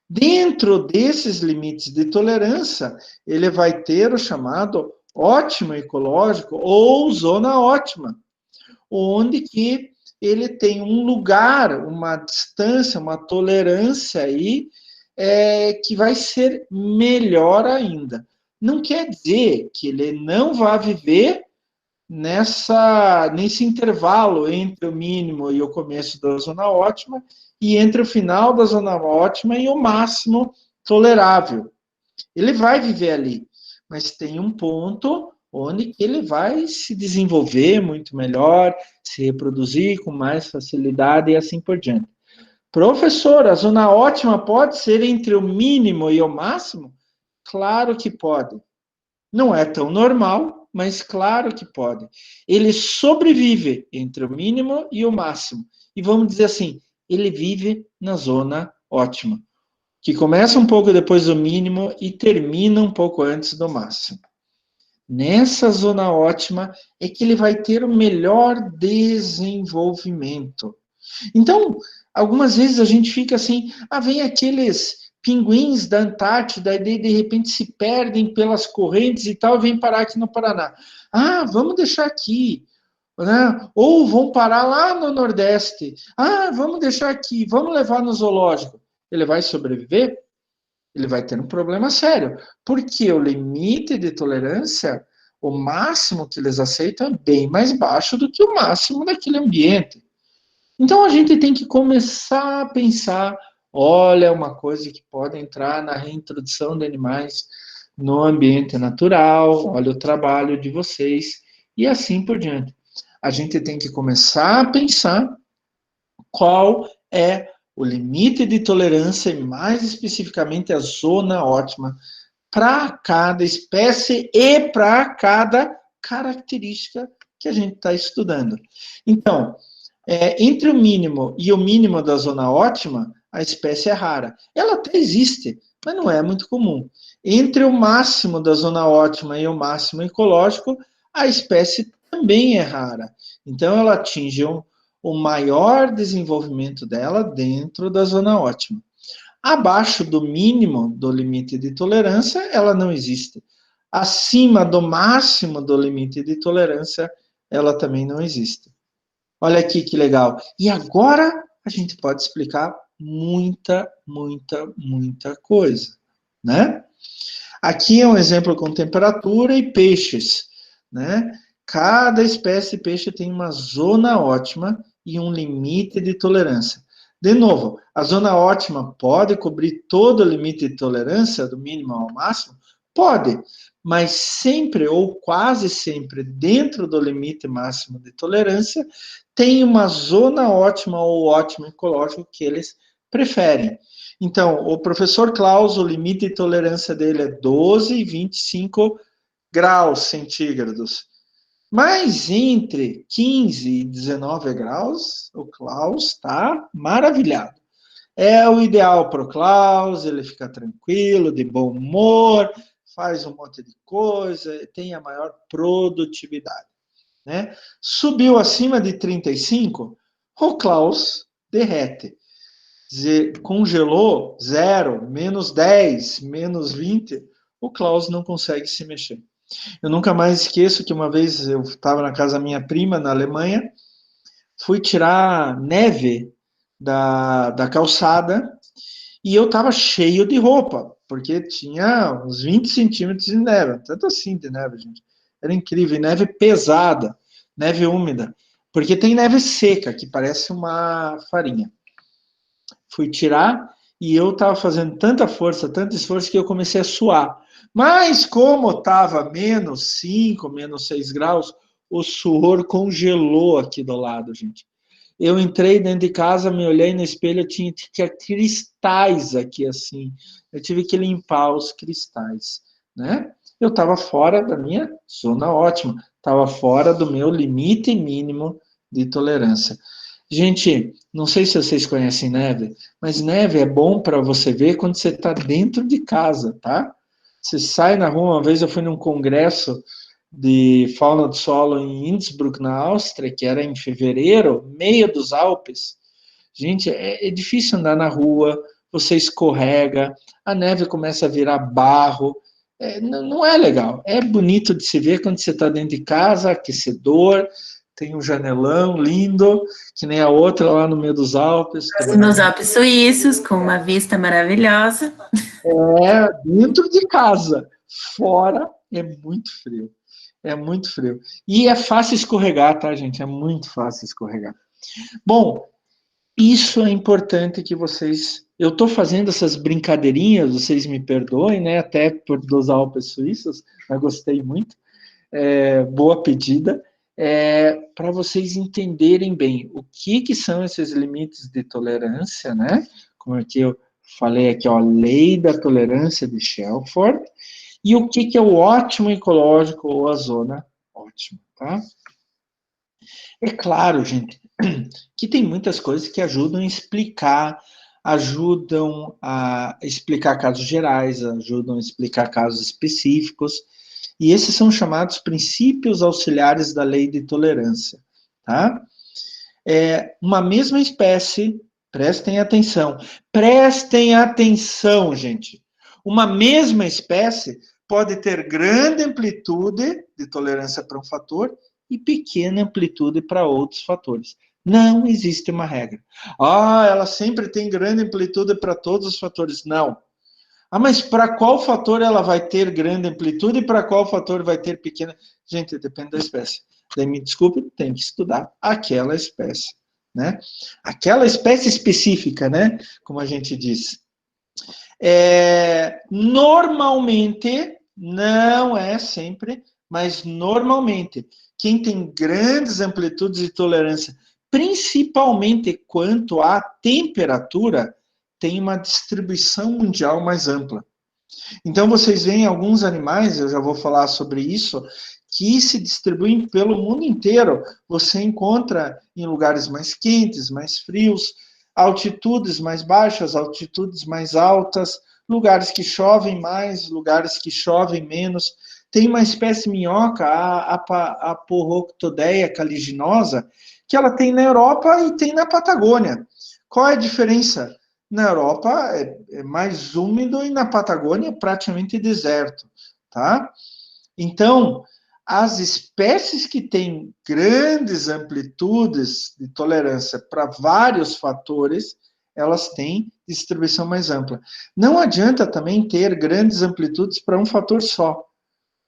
Dentro desses limites de tolerância, ele vai ter o chamado ótimo ecológico ou zona ótima, onde que ele tem um lugar, uma distância, uma tolerância aí, que vai ser melhor ainda. Não quer dizer que ele não vai viver nesse intervalo entre o mínimo e o começo da zona ótima e entre o final da zona ótima e o máximo tolerável. Ele vai viver ali, mas tem um ponto onde ele vai se desenvolver muito melhor, se reproduzir com mais facilidade e assim por diante. Professor, a zona ótima pode ser entre o mínimo e o máximo? Claro que pode. Não é tão normal, mas claro que pode. Ele sobrevive entre o mínimo e o máximo. E vamos dizer assim, ele vive na zona ótima, que começa um pouco depois do mínimo e termina um pouco antes do máximo. Nessa zona ótima é que ele vai ter o melhor desenvolvimento. Então, algumas vezes a gente fica assim, vem aqueles pinguins da Antártida e de repente se perdem pelas correntes e tal, e vem parar aqui no Paraná. Vamos deixar aqui, né? Ou vão parar lá no Nordeste. Vamos deixar aqui, vamos levar no zoológico. Ele vai sobreviver? Ele vai ter um problema sério, porque o limite de tolerância, o máximo que eles aceitam é bem mais baixo do que o máximo daquele ambiente. Então a gente tem que começar a pensar, olha, uma coisa que pode entrar na reintrodução de animais no ambiente natural, olha o trabalho de vocês, e assim por diante. A gente tem que começar a pensar qual é o limite de tolerância e, mais especificamente, a zona ótima para cada espécie e para cada característica que a gente está estudando. Então, entre o mínimo e o mínimo da zona ótima, a espécie é rara. Ela até existe, mas não é muito comum. Entre o máximo da zona ótima e o máximo ecológico, a espécie também é rara. Então, ela atinge o maior desenvolvimento dela dentro da zona ótima. Abaixo do mínimo do limite de tolerância, ela não existe. Acima do máximo do limite de tolerância, ela também não existe. Olha aqui que legal. E agora a gente pode explicar muita coisa, né? Aqui é um exemplo com temperatura e peixes, né? Cada espécie de peixe tem uma zona ótima e um limite de tolerância. De novo, a zona ótima pode cobrir todo o limite de tolerância, do mínimo ao máximo? Pode, mas sempre ou quase sempre dentro do limite máximo de tolerância tem uma zona ótima ou ótimo ecológico que eles preferem. Então, o professor Klaus, o limite de tolerância dele é 12 e 25 graus centígrados. Mas entre 15 e 19 graus, o Klaus está maravilhado. É o ideal para o Klaus, ele fica tranquilo, de bom humor, faz um monte de coisa, tem a maior produtividade. Né? Subiu acima de 35, o Klaus derrete. Congelou 0, menos 10, menos 20, o Klaus não consegue se mexer. Eu nunca mais esqueço que uma vez eu estava na casa da minha prima, na Alemanha, fui tirar neve da calçada e eu estava cheio de roupa, porque tinha uns 20 centímetros de neve, tanto assim de neve, gente. Era incrível, neve pesada, neve úmida, porque tem neve seca, que parece uma farinha. Fui tirar e eu estava fazendo tanta força, tanto esforço, que eu comecei a suar. Mas como estava menos 5, menos 6 graus, o suor congelou aqui do lado, gente. Eu entrei dentro de casa, me olhei no espelho, tinha cristais aqui, assim. Eu tive que limpar os cristais, né? Eu estava fora da minha zona ótima, estava fora do meu limite mínimo de tolerância. Gente, não sei se vocês conhecem neve, mas neve é bom para você ver quando você está dentro de casa, tá? Você sai na rua, uma vez eu fui num congresso de fauna do solo em Innsbruck, na Áustria, que era em fevereiro, meio dos Alpes. Gente, é difícil andar na rua, você escorrega, a neve começa a virar barro, não é legal. É bonito de se ver quando você está dentro de casa, aquecedor, tem um janelão lindo, que nem a outra lá no meio dos Alpes. Nos Alpes suíços, com uma vista maravilhosa. Dentro de casa. Fora é muito frio. É muito frio. E é fácil escorregar, tá, gente? É muito fácil escorregar. Bom, isso é importante que vocês... Eu estou fazendo essas brincadeirinhas, vocês me perdoem, né? Até por dos Alpes suíços, mas gostei muito. Boa pedida. Para vocês entenderem bem o que são esses limites de tolerância, né? Como aqui eu falei aqui, ó, lei da tolerância de Shelford, e o que é o ótimo ecológico ou a zona ótima, tá? É claro, gente, que tem muitas coisas que ajudam a explicar casos gerais, ajudam a explicar casos específicos, e esses são chamados princípios auxiliares da lei de tolerância, tá? Uma mesma espécie, prestem atenção, gente. Uma mesma espécie pode ter grande amplitude de tolerância para um fator e pequena amplitude para outros fatores. Não existe uma regra. Ela sempre tem grande amplitude para todos os fatores. Não. Mas para qual fator ela vai ter grande amplitude e para qual fator vai ter pequena? Gente, depende da espécie. Daí, me desculpe, tem que estudar aquela espécie, né? Aquela espécie específica, né? Como a gente diz. Normalmente, não é sempre, mas normalmente, quem tem grandes amplitudes de tolerância, principalmente quanto à temperatura, tem uma distribuição mundial mais ampla. Então, vocês veem alguns animais, eu já vou falar sobre isso, que se distribuem pelo mundo inteiro. Você encontra em lugares mais quentes, mais frios, altitudes mais baixas, altitudes mais altas, lugares que chovem mais, lugares que chovem menos. Tem uma espécie minhoca, a Porroctodeia caliginosa, que ela tem na Europa e tem na Patagônia. Qual é a diferença? Na Europa é mais úmido e na Patagônia é praticamente deserto, tá? Então, as espécies que têm grandes amplitudes de tolerância para vários fatores, elas têm distribuição mais ampla. Não adianta também ter grandes amplitudes para um fator só,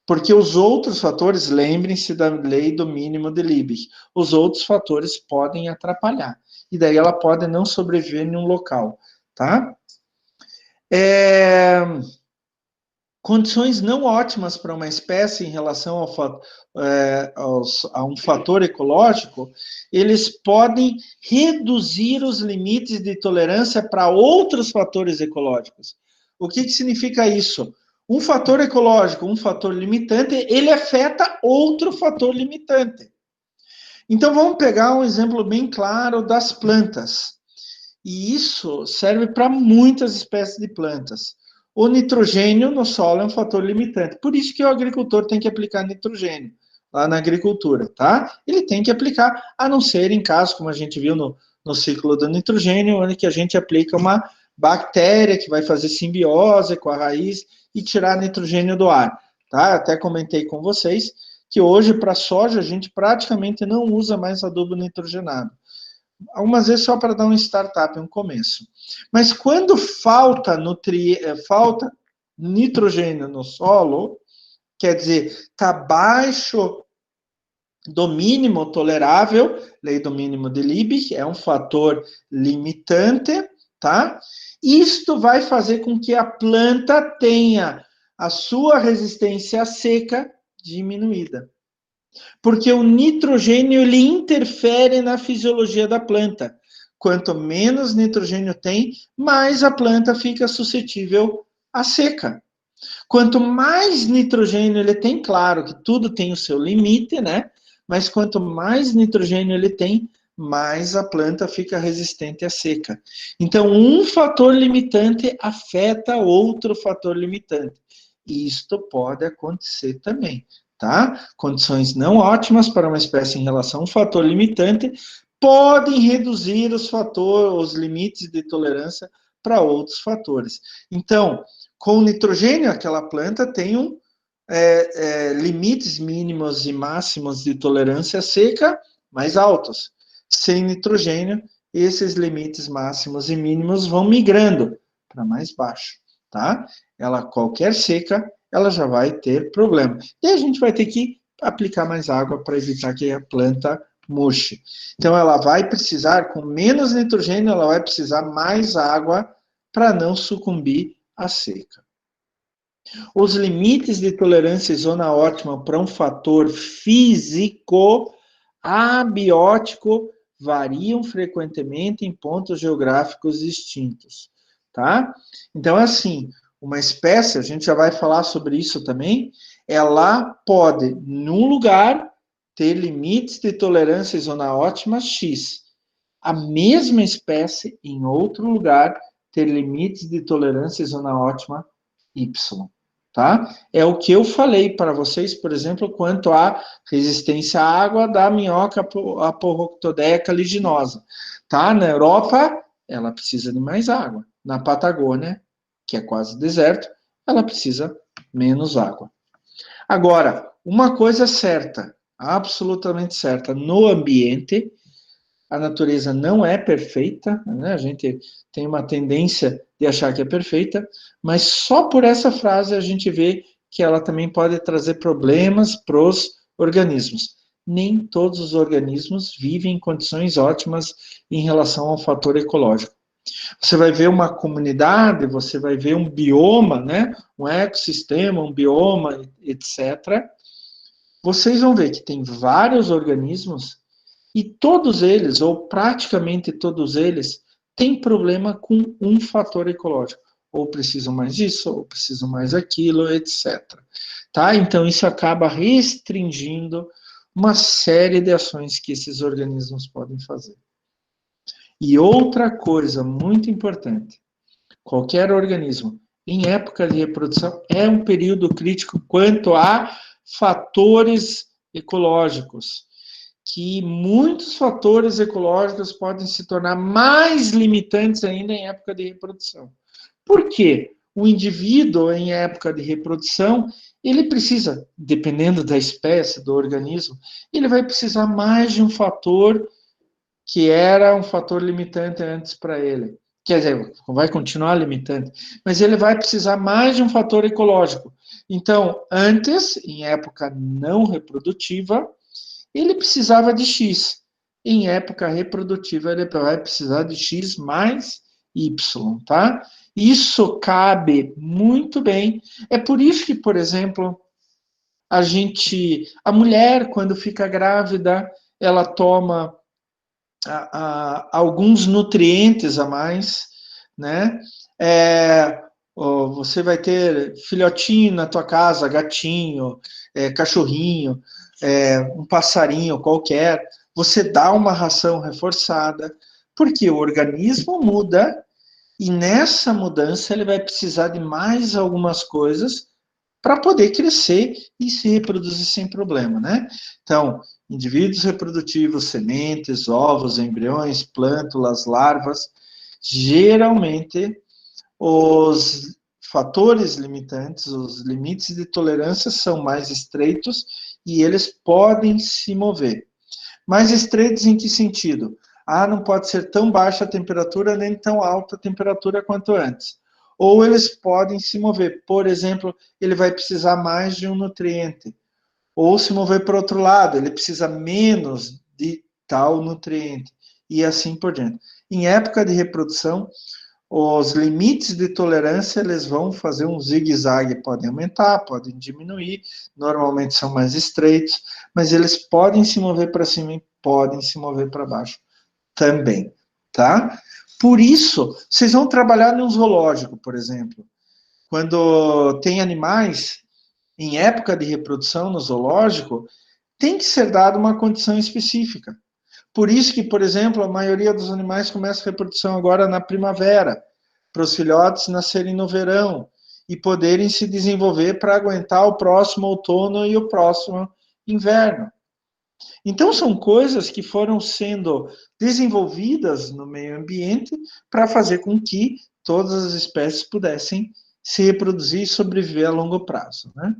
porque os outros fatores, lembrem-se da lei do mínimo de Liebig, os outros fatores podem atrapalhar, e daí ela pode não sobreviver em um local, tá? condições não ótimas para uma espécie em relação a um fator ecológico, eles podem reduzir os limites de tolerância para outros fatores ecológicos. O que significa isso? Um fator ecológico, um fator limitante, ele afeta outro fator limitante. Então, vamos pegar um exemplo bem claro das plantas. E isso serve para muitas espécies de plantas. O nitrogênio no solo é um fator limitante. Por isso que o agricultor tem que aplicar nitrogênio lá na agricultura, tá? Ele tem que aplicar, a não ser em casos, como a gente viu no ciclo do nitrogênio, onde que a gente aplica uma bactéria que vai fazer simbiose com a raiz e tirar nitrogênio do ar, tá? Até comentei com vocês que hoje, para soja, a gente praticamente não usa mais adubo nitrogenado. Algumas vezes só para dar um startup, um começo. Mas quando falta nitrogênio no solo, quer dizer, está abaixo do mínimo tolerável, lei do mínimo de Liebig, é um fator limitante, tá? Isto vai fazer com que a planta tenha a sua resistência à seca diminuída. Porque o nitrogênio, ele interfere na fisiologia da planta. Quanto menos nitrogênio tem, mais a planta fica suscetível à seca. Quanto mais nitrogênio ele tem, claro que tudo tem o seu limite, né? Mas quanto mais nitrogênio ele tem, mais a planta fica resistente à seca. Então, um fator limitante afeta outro fator limitante. E isto pode acontecer também, tá? Condições não ótimas para uma espécie em relação a um fator limitante podem reduzir os limites de tolerância para outros fatores. Então, com nitrogênio, aquela planta tem limites mínimos e máximos de tolerância seca mais altos. Sem nitrogênio, esses limites máximos e mínimos vão migrando para mais baixo, tá? Qualquer seca, ela já vai ter problema. E a gente vai ter que aplicar mais água para evitar que a planta murche. Então, ela vai precisar, com menos nitrogênio, ela vai precisar mais água para não sucumbir à seca. Os limites de tolerância e zona ótima para um fator físico abiótico variam frequentemente em pontos geográficos distintos, tá? Então, assim, uma espécie, a gente já vai falar sobre isso também, ela pode, num lugar, ter limites de tolerância e zona ótima X. A mesma espécie, em outro lugar, ter limites de tolerância e zona ótima Y. Tá? É o que eu falei para vocês, por exemplo, quanto à resistência à água da minhoca Aporoctodeia caliginosa. Tá? Na Europa, ela precisa de mais água. Na Patagônia, que é quase deserto, ela precisa menos água. Agora, uma coisa certa, absolutamente certa, no ambiente, a natureza não é perfeita, né? A gente tem uma tendência de achar que é perfeita, mas só por essa frase a gente vê que ela também pode trazer problemas para os organismos. Nem todos os organismos vivem em condições ótimas em relação ao fator ecológico. Você vai ver uma comunidade, você vai ver um bioma, né? Um ecossistema, um bioma, etc. Vocês vão ver que tem vários organismos e todos eles, ou praticamente todos eles, têm problema com um fator ecológico. Ou precisam mais disso, ou precisam mais daquilo, etc. Tá? Então, isso acaba restringindo uma série de ações que esses organismos podem fazer. E outra coisa muito importante, qualquer organismo, em época de reprodução, é um período crítico quanto a fatores ecológicos, que muitos fatores ecológicos podem se tornar mais limitantes ainda em época de reprodução. Por quê? O indivíduo, em época de reprodução, ele precisa, dependendo da espécie, do organismo, ele vai precisar mais de um fator que era um fator limitante antes para ele. Quer dizer, vai continuar limitante, mas ele vai precisar mais de um fator ecológico. Então, antes, em época não reprodutiva, ele precisava de X. Em época reprodutiva, ele vai precisar de X mais Y, tá? Isso cabe muito bem. É por isso que, por exemplo, a mulher, quando fica grávida, ela toma alguns nutrientes a mais, né? Você vai ter filhotinho na tua casa, gatinho, cachorrinho, um passarinho qualquer. Você dá uma ração reforçada, porque o organismo muda e nessa mudança ele vai precisar de mais algumas coisas para poder crescer e se reproduzir sem problema, né? Então, indivíduos reprodutivos, sementes, ovos, embriões, plântulas, larvas, geralmente os fatores limitantes, os limites de tolerância são mais estreitos e eles podem se mover. Mais estreitos em que sentido? Não pode ser tão baixa a temperatura nem tão alta a temperatura quanto antes. Ou eles podem se mover. Por exemplo, ele vai precisar mais de um nutriente. Ou se mover para o outro lado, ele precisa menos de tal nutriente. E assim por diante. Em época de reprodução, os limites de tolerância, eles vão fazer um zigue-zague. Podem aumentar, podem diminuir. Normalmente são mais estreitos. Mas eles podem se mover para cima e podem se mover para baixo também, tá? Por isso, vocês vão trabalhar num zoológico, por exemplo. Quando tem animais, em época de reprodução no zoológico, tem que ser dada uma condição específica. Por isso que, por exemplo, a maioria dos animais começa a reprodução agora na primavera, para os filhotes nascerem no verão e poderem se desenvolver para aguentar o próximo outono e o próximo inverno. Então, são coisas que foram sendo desenvolvidas no meio ambiente para fazer com que todas as espécies pudessem se reproduzir e sobreviver a longo prazo, né?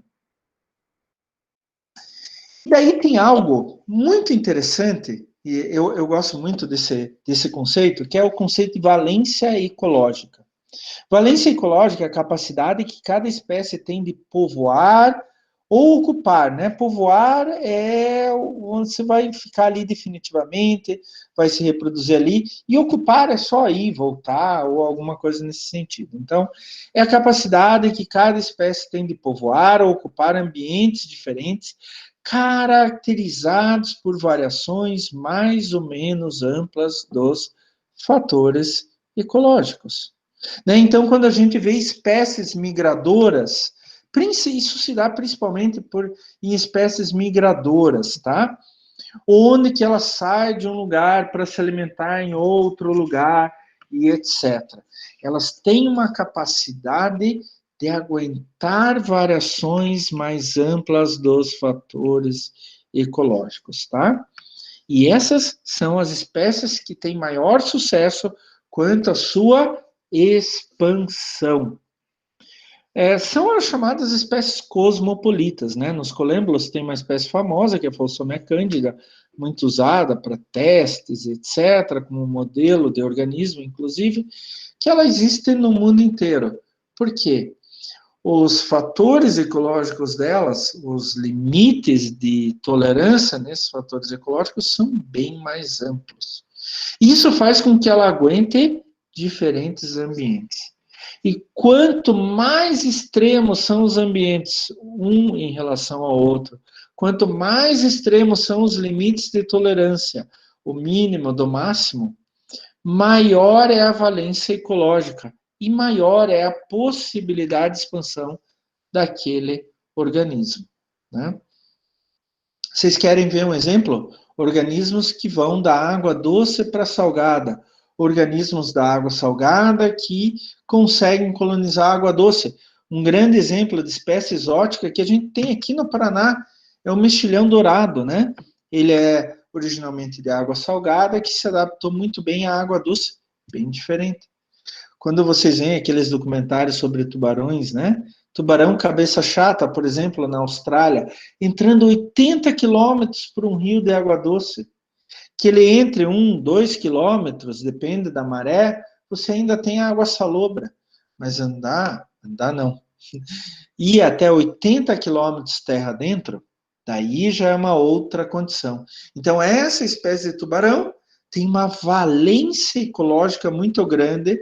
E daí tem algo muito interessante, e eu gosto muito desse conceito, que é o conceito de valência ecológica. Valência ecológica é a capacidade que cada espécie tem de povoar ou ocupar, né? Povoar é onde você vai ficar ali definitivamente, vai se reproduzir ali, e ocupar é só ir, voltar, ou alguma coisa nesse sentido. Então, é a capacidade que cada espécie tem de povoar ou ocupar ambientes diferentes, caracterizados por variações mais ou menos amplas dos fatores ecológicos. Né? Então, quando a gente vê espécies migradoras, isso se dá principalmente em espécies migradoras, tá? Onde que ela sai de um lugar para se alimentar em outro lugar e etc. Elas têm uma capacidade de aguentar variações mais amplas dos fatores ecológicos, tá? E essas são as espécies que têm maior sucesso quanto à sua expansão. São as chamadas espécies cosmopolitas, né? Nos colêmbulos tem uma espécie famosa, que é a Folsomia cândida, muito usada para testes, etc., como modelo de organismo, inclusive, que ela existe no mundo inteiro. Por quê? Os fatores ecológicos delas, os limites de tolerância nesses fatores ecológicos são bem mais amplos. Isso faz com que ela aguente diferentes ambientes. E quanto mais extremos são os ambientes, um em relação ao outro, quanto mais extremos são os limites de tolerância, o mínimo do máximo, maior é a valência ecológica e maior é a possibilidade de expansão daquele organismo, né? Vocês querem ver um exemplo? Organismos que vão da água doce para salgada, organismos da água salgada que conseguem colonizar a água doce. Um grande exemplo de espécie exótica que a gente tem aqui no Paraná é o mexilhão dourado, né? Ele é originalmente de água salgada que se adaptou muito bem à água doce, bem diferente. Quando vocês veem aqueles documentários sobre tubarões, né? Tubarão cabeça chata, por exemplo, na Austrália, entrando 80 quilômetros por um rio de água doce, que ele entre 2 quilômetros, depende da maré, você ainda tem água salobra. Mas andar não. Ir até 80 quilômetros terra dentro, daí já é uma outra condição. Então, essa espécie de tubarão tem uma valência ecológica muito grande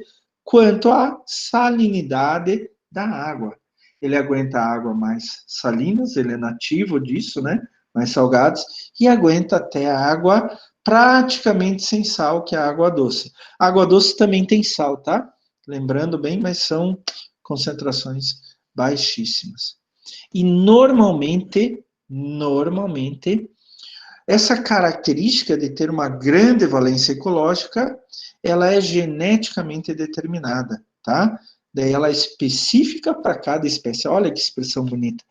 quanto à salinidade da água. Ele aguenta água mais salinas, ele é nativo disso, né? Mais salgados, e aguenta até a água praticamente sem sal, que é a água doce. A água doce também tem sal, tá? Lembrando bem, mas são concentrações baixíssimas. E normalmente, essa característica de ter uma grande valência ecológica, ela é geneticamente determinada, tá? Daí ela é específica para cada espécie. Olha que expressão bonita.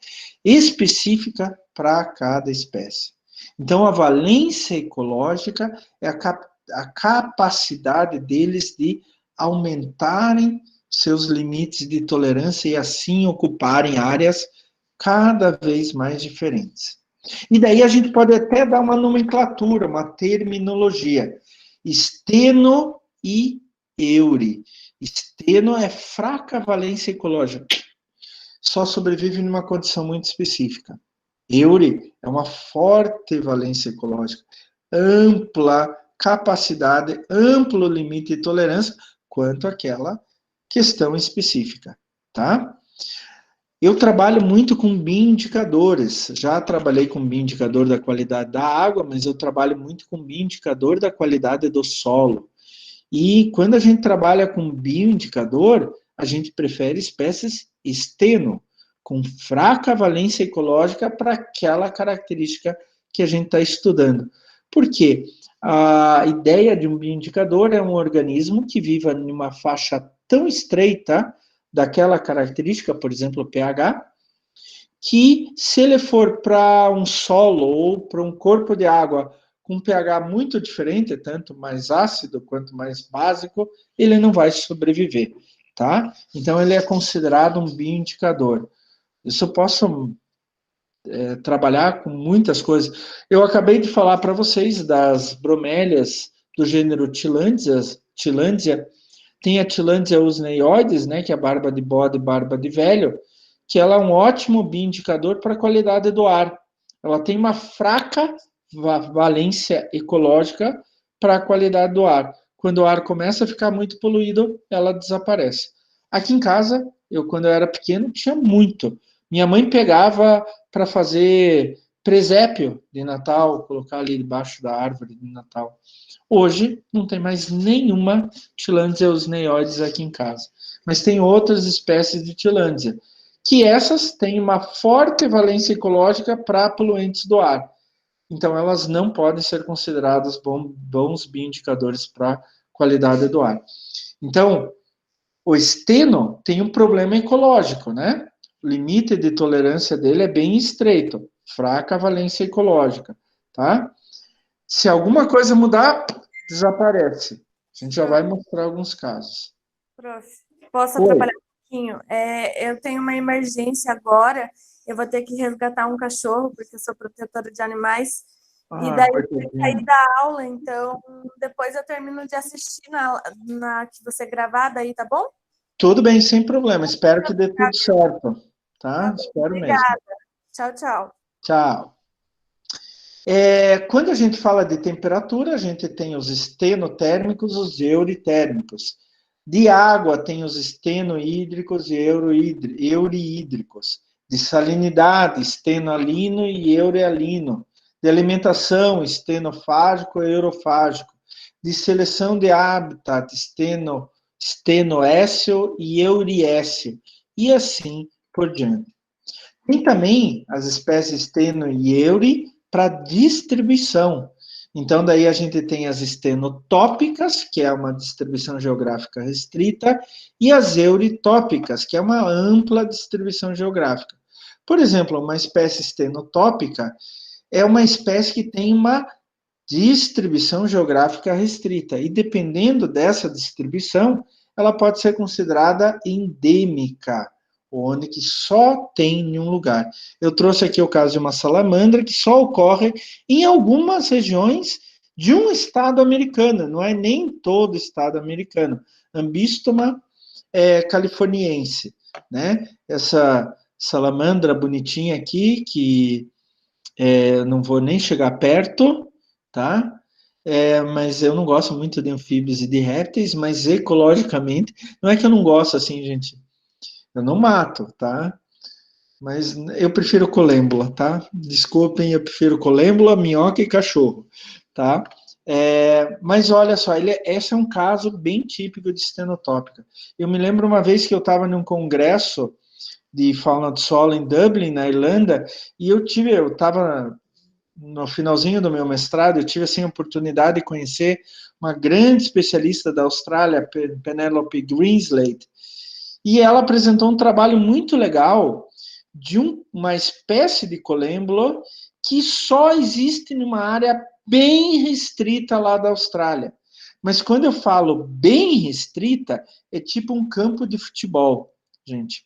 Específica para cada espécie. Então, a valência ecológica é a capacidade deles de aumentarem seus limites de tolerância e assim ocuparem áreas cada vez mais diferentes. E daí a gente pode até dar uma nomenclatura, uma terminologia. Esteno e euri. Esteno é fraca valência ecológica. Só sobrevive numa condição muito específica. Euri é uma forte valência ecológica, ampla capacidade, amplo limite de tolerância quanto àquela questão específica, tá? Eu trabalho muito com bioindicadores. Já trabalhei com bioindicador da qualidade da água, mas eu trabalho muito com bioindicador da qualidade do solo. E quando a gente trabalha com bioindicador, a gente prefere espécies esteno, com fraca valência ecológica para aquela característica que a gente está estudando. Por quê? A ideia de um bioindicador é um organismo que viva em uma faixa tão estreita daquela característica, por exemplo, o pH, que se ele for para um solo ou para um corpo de água com um pH muito diferente, tanto mais ácido quanto mais básico, ele não vai sobreviver, tá? Então, ele é considerado um bioindicador. Isso eu posso trabalhar com muitas coisas. Eu acabei de falar para vocês das bromélias do gênero Tillandsia. Tem a Tillandsia usneioides, né, que é a barba de bode e barba de velho, que ela é um ótimo bioindicador para a qualidade do ar. Ela tem uma fraca valência ecológica para a qualidade do ar. Quando o ar começa a ficar muito poluído, ela desaparece. Aqui em casa, quando eu era pequeno, tinha muito. Minha mãe pegava para fazer presépio de Natal, colocar ali debaixo da árvore de Natal. Hoje, não tem mais nenhuma Tillandsia usneioides aqui em casa. Mas tem outras espécies de Tillandsia, que essas têm uma forte valência ecológica para poluentes do ar. Então, elas não podem ser consideradas bons bioindicadores para a qualidade do ar. Então, o esteno tem um problema ecológico, né? O limite de tolerância dele é bem estreito, fraca valência ecológica, tá? Se alguma coisa mudar, desaparece. A gente já vai mostrar alguns casos. Prof, posso atrapalhar um pouquinho? Eu tenho uma emergência agora, eu vou ter que resgatar um cachorro, porque eu sou protetora de animais, e daí eu tenho que sair da aula, então depois eu termino de assistir na que você gravar daí, tá bom? Tudo bem, sem problema. Espero que dê tudo certo, tá? Espero mesmo. Obrigada. Tchau, tchau. Tchau. Quando a gente fala de temperatura, a gente tem os estenotérmicos, os euritérmicos. De água, tem os estenohídricos e eurihídricos. De salinidade, estenoalino e eurealino. De alimentação, estenofágico e eurofágico. De seleção de hábitat, estenoécio e euriécio. E assim por diante. Tem também as espécies esteno e euri para distribuição. Então, daí a gente tem as estenotópicas, que é uma distribuição geográfica restrita, e as euritópicas, que é uma ampla distribuição geográfica. Por exemplo, uma espécie estenotópica é uma espécie que tem uma distribuição geográfica restrita, e dependendo dessa distribuição, ela pode ser considerada endêmica, onde que só tem em um lugar. Eu trouxe aqui o caso de uma salamandra que só ocorre em algumas regiões de um estado americano, não é nem todo estado americano. Ambistoma californiense, né? Essa salamandra bonitinha aqui, que não vou nem chegar perto, tá? mas eu não gosto muito de anfíbios e de répteis, mas ecologicamente, não é que eu não gosto assim, gente, eu não mato, tá? Mas eu prefiro colêmbula, tá? Desculpem, eu prefiro colêmbula, minhoca e cachorro, tá? Mas olha só, esse é um caso bem típico de estenotópica. Eu me lembro uma vez que eu estava num congresso de fauna do solo em Dublin, na Irlanda, e eu estava no finalzinho do meu mestrado, eu tive assim, a oportunidade de conhecer uma grande especialista da Austrália, Penelope Greenslade, e ela apresentou um trabalho muito legal de uma espécie de colêmbulo que só existe numa área bem restrita lá da Austrália. Mas quando eu falo bem restrita, é tipo um campo de futebol, gente.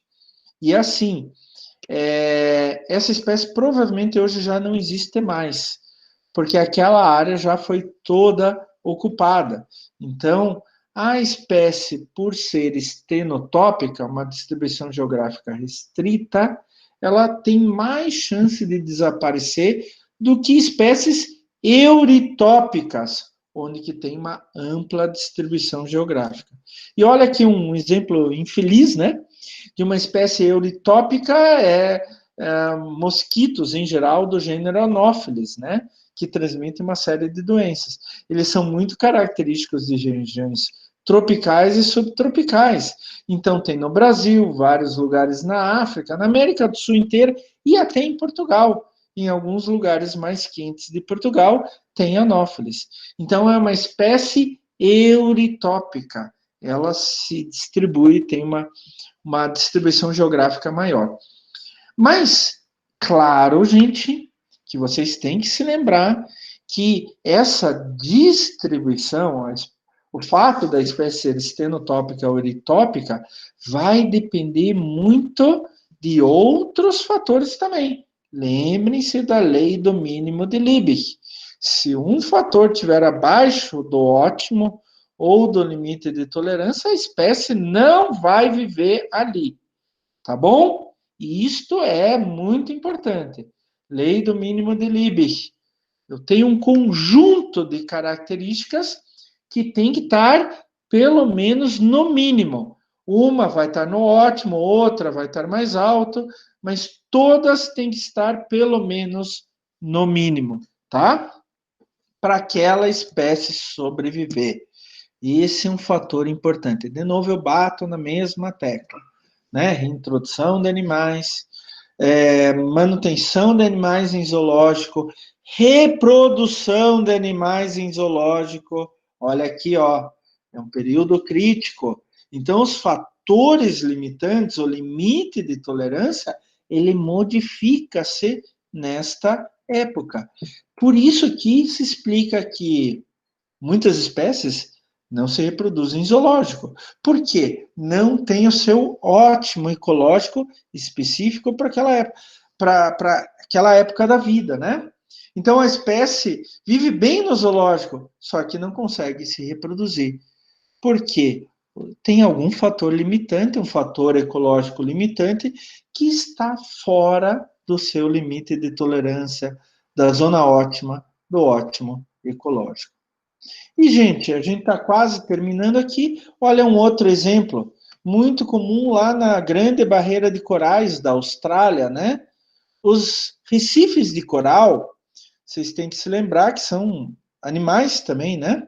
E assim, essa espécie provavelmente hoje já não existe mais, porque aquela área já foi toda ocupada. Então, a espécie, por ser estenotópica, uma distribuição geográfica restrita, ela tem mais chance de desaparecer do que espécies euritópicas, onde que tem uma ampla distribuição geográfica. E olha aqui um exemplo infeliz, né? De uma espécie euritópica mosquitos, em geral, do gênero Anopheles, né? Que transmitem uma série de doenças. Eles são muito característicos de regiões tropicais e subtropicais. Então, tem no Brasil, vários lugares na África, na América do Sul inteira e até em Portugal. Em alguns lugares mais quentes de Portugal, tem Anopheles. Então, é uma espécie euritópica. Ela se distribui, tem uma distribuição geográfica maior. Mas, claro, gente, que vocês têm que se lembrar que essa distribuição, o fato da espécie ser estenotópica ou eritópica, vai depender muito de outros fatores também. Lembrem-se da lei do mínimo de Liebig. Se um fator estiver abaixo do ótimo ou do limite de tolerância, a espécie não vai viver ali. Tá bom? E isto é muito importante. Lei do mínimo de Liebig. Eu tenho um conjunto de características que tem que estar pelo menos no mínimo. Uma vai estar no ótimo, outra vai estar mais alto, mas todas têm que estar pelo menos no mínimo, tá? Para aquela espécie sobreviver. Esse é um fator importante. De novo, eu bato na mesma tecla, né? Reintrodução de animais, manutenção de animais em zoológico, reprodução de animais em zoológico. Olha aqui, ó, é um período crítico. Então, os fatores limitantes, o limite de tolerância, ele modifica-se nesta época. Por isso que se explica que muitas espécies não se reproduzem em zoológico. Por quê? Não tem o seu ótimo ecológico específico para aquela época da vida, né? Então, a espécie vive bem no zoológico, só que não consegue se reproduzir. Por quê? Tem algum fator limitante, um fator ecológico limitante, que está fora do seu limite de tolerância, da zona ótima, do ótimo ecológico. E, gente, a gente está quase terminando aqui. Olha um outro exemplo, muito comum lá na Grande Barreira de Corais da Austrália, né? Os recifes de coral, vocês têm que se lembrar que são animais também, né?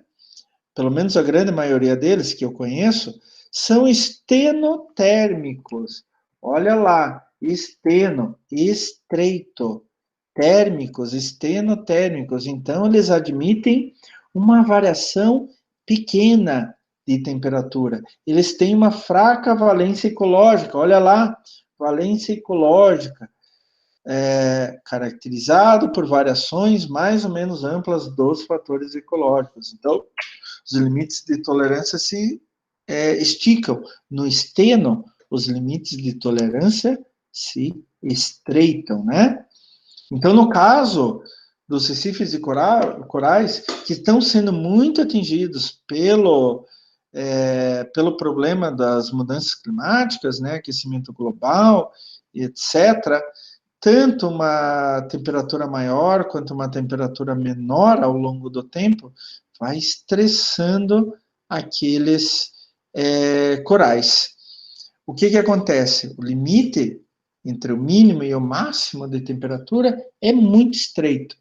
Pelo menos a grande maioria deles que eu conheço, são estenotérmicos. Olha lá, esteno, estreito, térmicos, estenotérmicos. Então, eles admitem uma variação pequena de temperatura. Eles têm uma fraca valência ecológica. Olha lá, valência ecológica, caracterizado por variações mais ou menos amplas dos fatores ecológicos. Então, os limites de tolerância se esticam. No esteno, os limites de tolerância se estreitam, né? Então, no caso dos recifes de corais, que estão sendo muito atingidos pelo problema das mudanças climáticas, né, aquecimento global, etc., tanto uma temperatura maior quanto uma temperatura menor ao longo do tempo vai estressando aqueles corais. O que acontece? O limite entre o mínimo e o máximo de temperatura é muito estreito.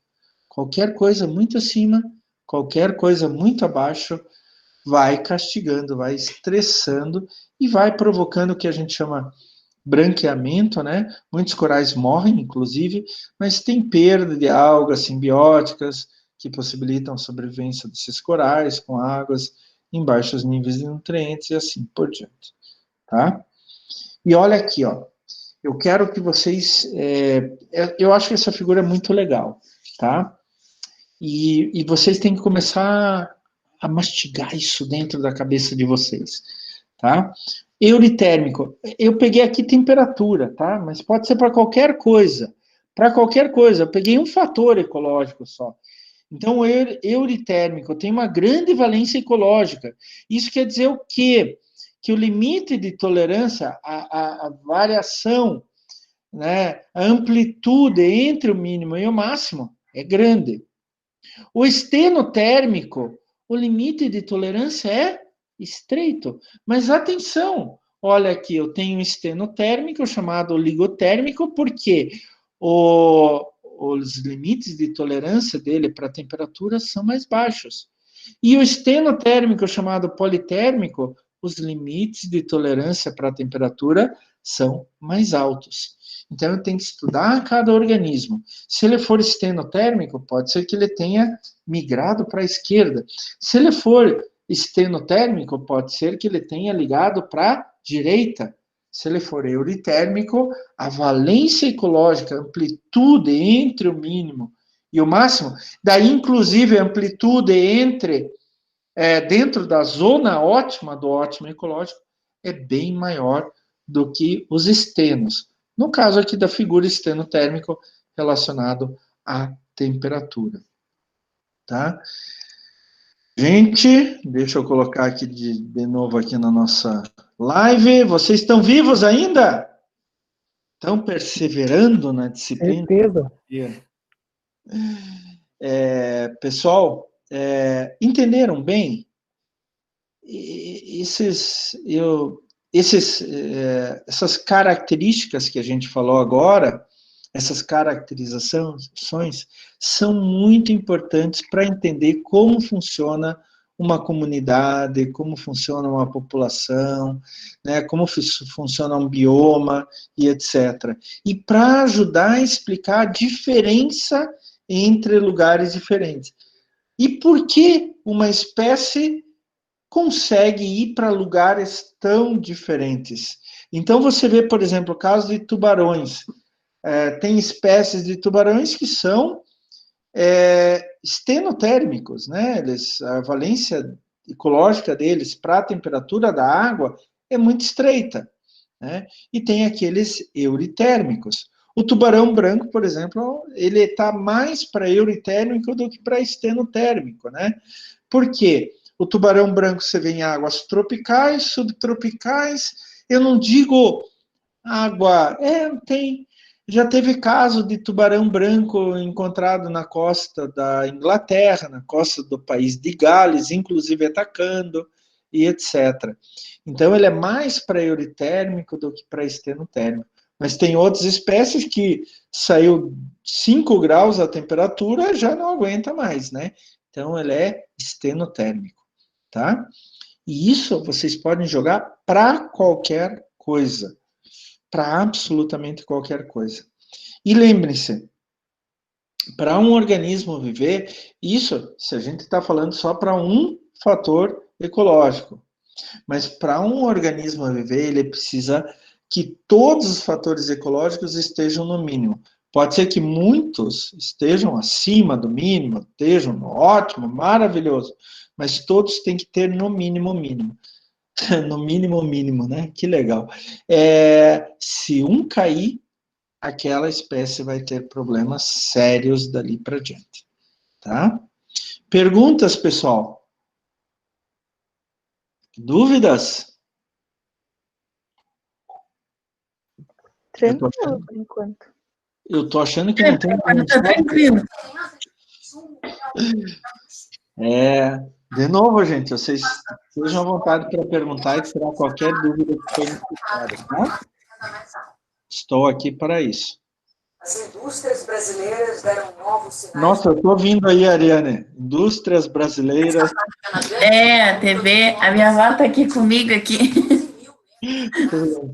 Qualquer coisa muito acima, qualquer coisa muito abaixo, vai castigando, vai estressando e vai provocando o que a gente chama branqueamento, né? Muitos corais morrem, inclusive, mas tem perda de algas simbióticas que possibilitam a sobrevivência desses corais com águas em baixos níveis de nutrientes e assim por diante, tá? E olha aqui, ó, eu quero que vocês, eu acho que essa figura é muito legal, tá? E vocês têm que começar a mastigar isso dentro da cabeça de vocês, tá? Euritérmico, eu peguei aqui temperatura, tá? Mas pode ser para qualquer coisa. Para qualquer coisa, eu peguei um fator ecológico só. Então, o euritérmico tem uma grande valência ecológica. Isso quer dizer o quê? Que o limite de tolerância, a variação, né, a amplitude entre o mínimo e o máximo é grande. O estenotérmico, o limite de tolerância é estreito. Mas atenção, olha aqui, eu tenho um estenotérmico chamado oligotérmico, porque os limites de tolerância dele para a temperatura são mais baixos. E o estenotérmico chamado politérmico, os limites de tolerância para a temperatura são mais altos. Então, eu tenho que estudar cada organismo. Se ele for estenotérmico, pode ser que ele tenha migrado para a esquerda. Se ele for estenotérmico, pode ser que ele tenha ligado para a direita. Se ele for euritérmico, a valência ecológica, a amplitude entre o mínimo e o máximo, daí, inclusive, a amplitude dentro da zona ótima do ótimo ecológico, é bem maior do que os estenos. No caso aqui da figura estenotérmico relacionado à temperatura. Tá? Gente, deixa eu colocar aqui de novo aqui na nossa live. Vocês estão vivos ainda? Estão perseverando na disciplina? Certeza. Pessoal, entenderam bem? Essas características que a gente falou agora, essas caracterizações, são muito importantes para entender como funciona uma comunidade, como funciona uma população, né, como funciona um bioma e etc. E para ajudar a explicar a diferença entre lugares diferentes. E por que uma espécie consegue ir para lugares tão diferentes? Então, você vê, por exemplo, o caso de tubarões. Tem espécies de tubarões que são estenotérmicos, né? A valência ecológica deles para a temperatura da água é muito estreita, né? E tem aqueles euritérmicos. O tubarão branco, por exemplo, ele está mais para euritérmico do que para estenotérmico, né? Por quê? O tubarão branco você vê em águas tropicais, subtropicais, eu não digo água, já teve caso de tubarão branco encontrado na costa da Inglaterra, na costa do país de Gales, inclusive atacando, e etc. Então, ele é mais para euritérmico do que para estenotérmico. Mas tem outras espécies que saiu 5 graus a temperatura, já não aguenta mais, né? Então, ele é estenotérmico, tá? E isso vocês podem jogar para qualquer coisa. Para absolutamente qualquer coisa. E lembrem-se, para um organismo viver, isso, se a gente está falando só para um fator ecológico, mas para um organismo viver, ele precisa que todos os fatores ecológicos estejam no mínimo. Pode ser que muitos estejam acima do mínimo, estejam no ótimo, maravilhoso, mas todos têm que ter no mínimo o mínimo. No mínimo o mínimo, né? Que legal. Se um cair, aquela espécie vai ter problemas sérios dali para diante, tá? Perguntas, pessoal? Dúvidas? Tranquilo, por enquanto. Eu tô achando que não tem... Tá tranquilo. De novo, gente, vocês sejam à vontade para perguntar e tirar qualquer dúvida que for necessária, tá? Estou aqui para isso. As indústrias brasileiras deram novos sinais. Nossa, eu estou ouvindo aí, Ariane. Indústrias brasileiras. A TV, a minha avó está aqui comigo aqui.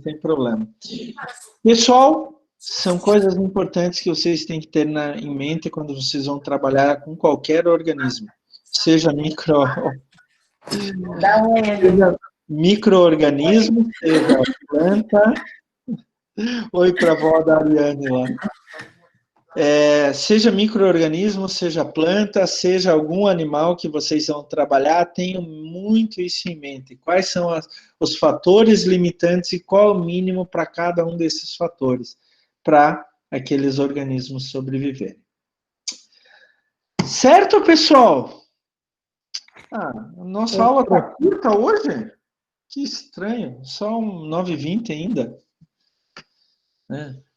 Sem problema. Pessoal, são coisas importantes que vocês têm que ter em mente quando vocês vão trabalhar com qualquer organismo. Seja micro-organismo, seja planta. Oi para a avó da Ariane lá. Seja micro-organismo, seja planta, seja algum animal que vocês vão trabalhar, tenham muito isso em mente. Quais são os fatores limitantes e qual o mínimo para cada um desses fatores, para aqueles organismos sobreviverem. Certo, pessoal? Nossa aula está curta hoje? Que estranho, só 9h20 ainda.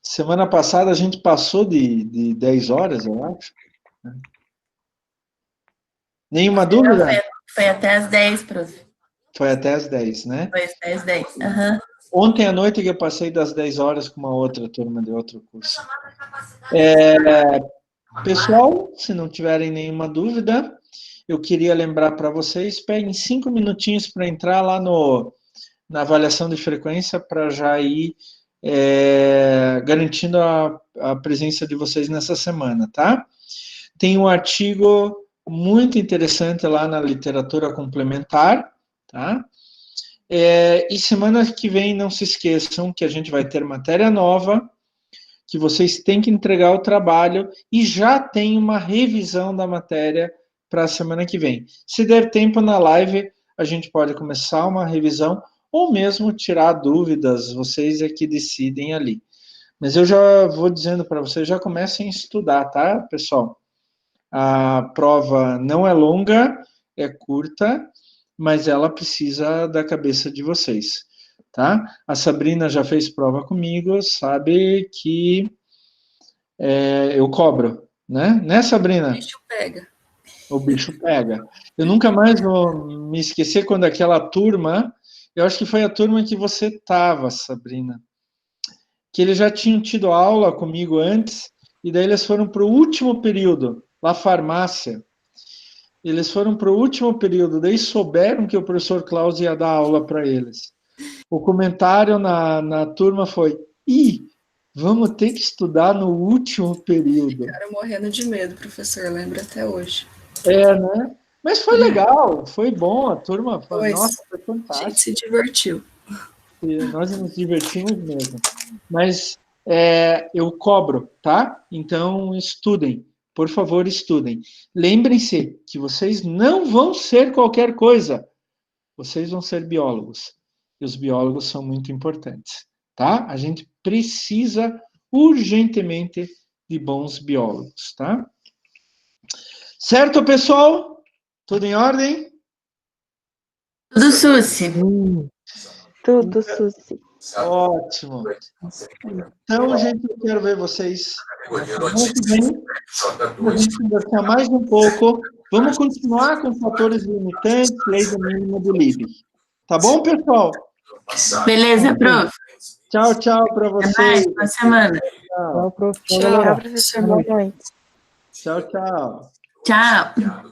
Semana passada a gente passou de 10 horas, eu acho. Nenhuma dúvida? Foi até as 10, prof. Foi até as 10, né? Foi até as 10. Uhum. Ontem à noite que eu passei das 10 horas com uma outra turma de outro curso. Pessoal, se não tiverem nenhuma dúvida, eu queria lembrar para vocês, peguem 5 minutinhos para entrar lá na avaliação de frequência para já ir garantindo a presença de vocês nessa semana, tá? Tem um artigo muito interessante lá na literatura complementar, tá? E semana que vem, não se esqueçam que a gente vai ter matéria nova, que vocês têm que entregar o trabalho e já tem uma revisão da matéria para a semana que vem. Se der tempo na live, a gente pode começar uma revisão ou mesmo tirar dúvidas, vocês é que decidem ali. Mas eu já vou dizendo para vocês, já comecem a estudar, tá, pessoal? A prova não é longa, é curta, mas ela precisa da cabeça de vocês, tá? A Sabrina já fez prova comigo, sabe que eu cobro, né? Né, Sabrina? O bicho pega. O bicho pega. Eu nunca mais vou me esquecer quando aquela turma, eu acho que foi a turma que você estava, Sabrina, que eles já tinham tido aula comigo antes, e daí eles foram para o último período, lá farmácia. Eles foram para o último período, daí souberam que o professor Klaus ia dar aula para eles. O comentário na turma foi, vamos ter que estudar no último período. Ficaram morrendo de medo, professor, lembro até hoje. Né? Mas foi legal, foi bom, a turma foi, nossa, foi A fantástico. gente se divertiu. Nós nos divertimos mesmo. Mas eu cobro, tá? Então, estudem. Por favor, estudem. Lembrem-se que vocês não vão ser qualquer coisa. Vocês vão ser biólogos. E os biólogos são muito importantes, tá? A gente precisa urgentemente de bons biólogos, tá? Certo, pessoal? Tudo em ordem? Tudo Susi. Tudo, Susi. Ótimo. Então, gente, eu quero ver vocês muito bem. A gente conversar mais um pouco. Vamos continuar com fatores limitantes, lei do mínimo do Liebig. Tá bom, pessoal? Beleza, prof. Tchau, tchau para vocês. Até mais, boa semana. Tchau, Prof. Tchau, professor. Boa noite. tchau. Tchau. Tchau.